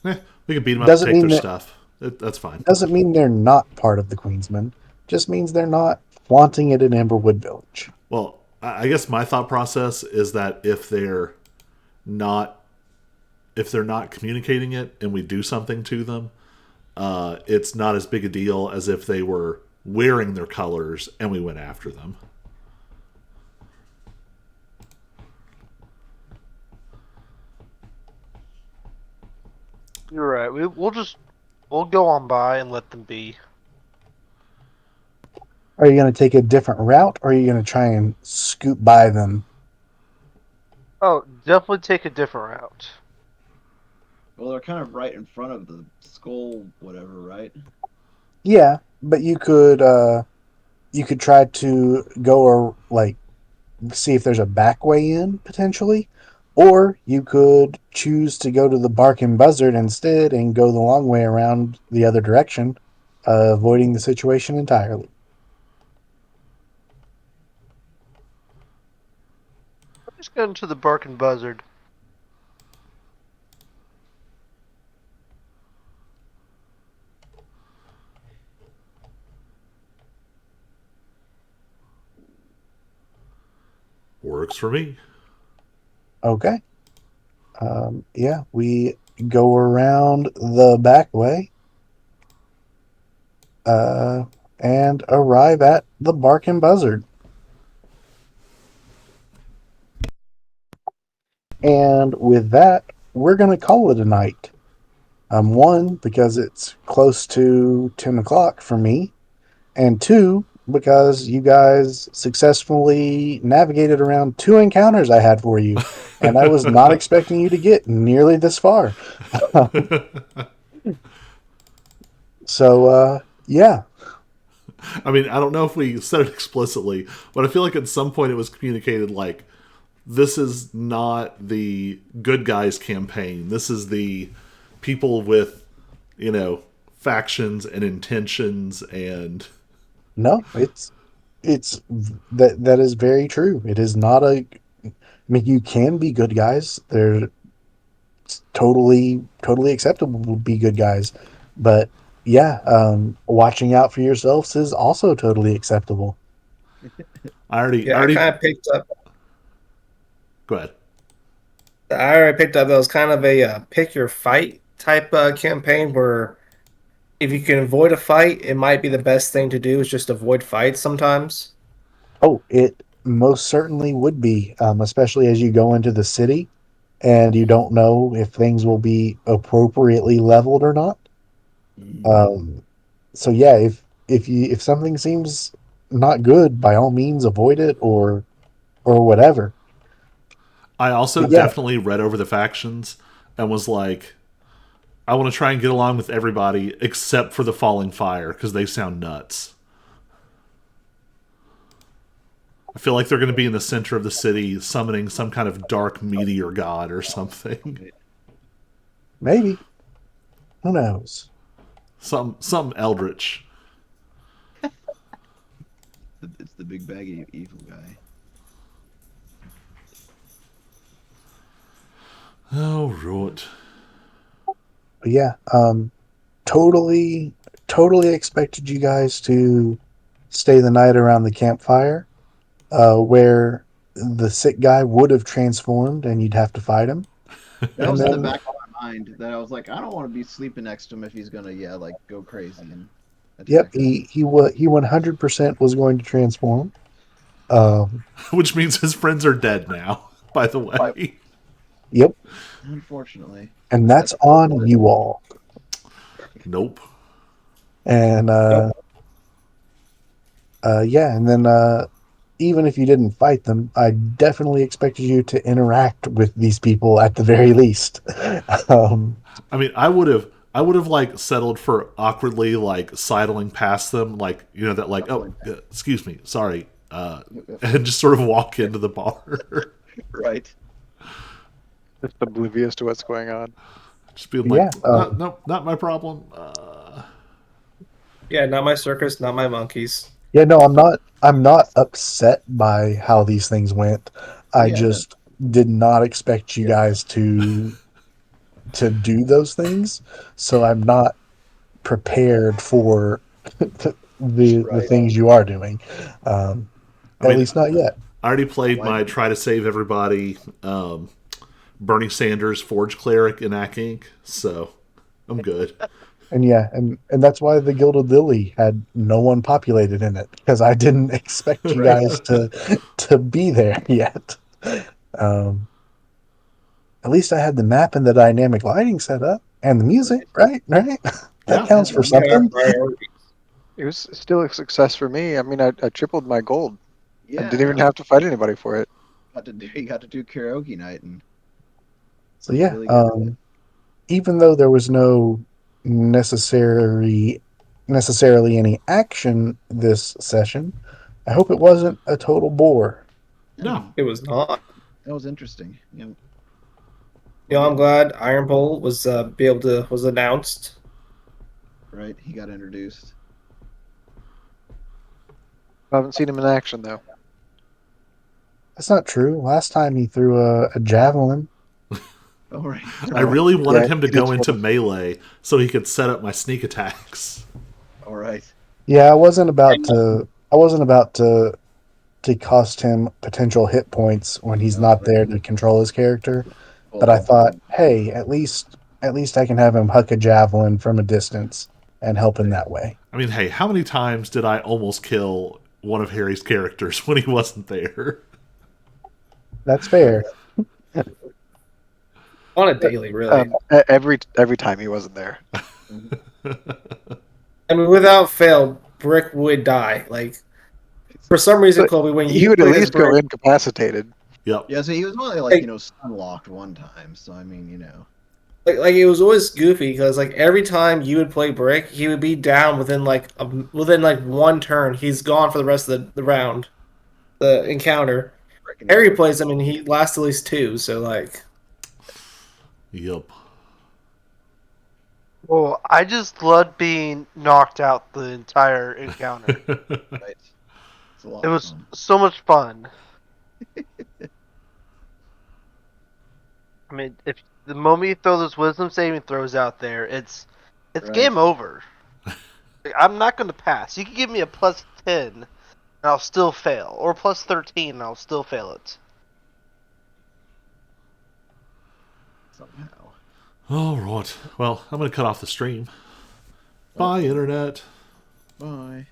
We can beat them up,
Doesn't
take
mean
their
that
stuff. That's fine.
doesn't mean they're not part of the Queensmen. Just means they're not flaunting it in Amberwood Village.
Well, I guess my thought process is that not if they're not communicating it and we do something to them, it's not as big a deal as if they were wearing their colors and we went after them.
You're right. We'll go on by and let them be.
Are you going to take a different route, or are you going to try and scoot by them?
Oh, definitely take a different route.
Well, they're kind of right in front of the skull, whatever, right?
Yeah, but you could try to go or like see if there's a back way in potentially, or you could choose to go to the Bark and Buzzard instead and go the long way around the other direction, avoiding the situation entirely.
Let's go into the Bark and Buzzard.
Works for me.
Okay. Yeah, we go around the back way, uh, and arrive at the Bark and Buzzard. And with that, we're going to call it a night. One, because it's close to 10 o'clock for me, and two, because you guys successfully navigated around two encounters I had for you, and I was not expecting you to get nearly this far. So, yeah.
I mean, I don't know if we said it explicitly, but I feel like at some point it was communicated like this is not the good guys campaign. This is the people with, factions and intentions and
No, it's that is very true. It is not a. I mean, you can be good guys. They're totally acceptable to be good guys, but yeah, watching out for yourselves is also totally acceptable.
I already I
Yeah, I
already
kind of picked up.
go ahead.
I already picked up that was kind of a pick your fight type campaign where if you can avoid a fight, it might be the best thing to do is just avoid fights sometimes.
Oh, it most certainly would be, especially as you go into the city and you don't know if things will be appropriately leveled or not.
Mm.
Um, so yeah, if something seems not good, by all means avoid it or whatever.
I also
But yeah,
definitely read over the factions and was like, I want to try and get along with everybody except for the Falling Fire because they sound nuts. I feel like they're going to be in the center of the city summoning some kind of dark meteor god or something.
maybe. Who knows?
Some eldritch.
It's the big baggy evil guy.
Oh, rot.
But yeah, totally, totally expected you guys to stay the night around the campfire, where the sick guy would have transformed and you'd have to fight him.
That
And
was in the
then,
back of my mind that I was like, I don't want to be sleeping next to him if he's gonna, yeah, like go crazy and
yep,
attack us.
he 100% was going to transform. Um,
Which means his friends are dead now, by the way.
yep,
Unfortunately,
and that's
that's
on you all.
Nope.
And
Yep.
yeah, and then even if you didn't fight them, I definitely expected you to interact with these people at the very least. um,
I mean, I would have like settled for awkwardly like sidling past them, like that, like, oh, excuse me, sorry, and just sort of walk into the bar,
right.
Just oblivious to what's going on.
just being like,
yeah,
not my problem.
Yeah, not my circus, not my monkeys.
yeah. No, I'm not upset by how these things went. I
Yeah, no,
just did not expect you
yeah,
guys to do those things, so I'm not prepared for the
right.
things you are doing. Um,
I
at
mean,
least not yet.
I already played
Like,
my try to save everybody, Bernie Sanders Forge Cleric in Ack Inc., so I'm good.
And yeah, and that's why the Gilded Lily had no one populated in it, because I didn't expect you
right.
guys to be there yet. Um, at least I had the map and the dynamic lighting set up and the music,
Right.
right? Right? That
Yeah.
Yeah,
counts for
no,
We have
something.
priorities.
It was still a success for me. I mean, I tripled my gold and
yeah,
didn't even
no.
have to fight anybody for it.
He got to do karaoke night and
So
did
yeah,
really good.
even though there was no necessary necessarily any action this session, I hope it wasn't a total bore.
No.
No,
It was not.
that was interesting.
You
We're
know, I'm
getting
glad Iron Bull was was announced.
right. He got introduced.
I haven't seen him in action though.
That's not true. Last time he threw a javelin.
Oh, right.
I
Oh,
really wanted
yeah,
him to
he did
go
sort
into
of.
melee so he could set up my sneak attacks.
All right.
Yeah, I wasn't about to cost him potential hit points when he's
Oh,
not
right.
there to control his character.
Pull
But I
him from
thought,
the
hey, at least I can have him huck a javelin from a distance and help in that way.
I mean, hey, how many times did I almost kill one of Harry's characters when he wasn't there?
That's fair.
On a daily, really.
Every time he wasn't there.
Mhm.
I mean, without fail, Brick would die. Like, for some reason,
But
Colby, when
he
you
would at
played as
least go
Brick,
incapacitated.
Yep.
Yeah, so he was only like,
like,
stun locked one time. So I mean,
like it was always goofy because like every time you would play Brick, he would be down within like one turn. He's gone for the rest of the round, the encounter.
freaking
Harry
work.
plays him and he lasts at least two. So like,
Yep.
Well, I just loved being knocked out the entire encounter.
Right. It's a lot
It
of
was
fun.
so much fun. I mean, if the moment you throw those wisdom saving throws out there, it's
Right.
game over. Like, I'm not going to pass. You can give me a +10 and I'll still fail, or +13 and I'll still fail it.
Somehow.
All right. Well, I'm going to cut off the stream. Bye, Internet.
Bye.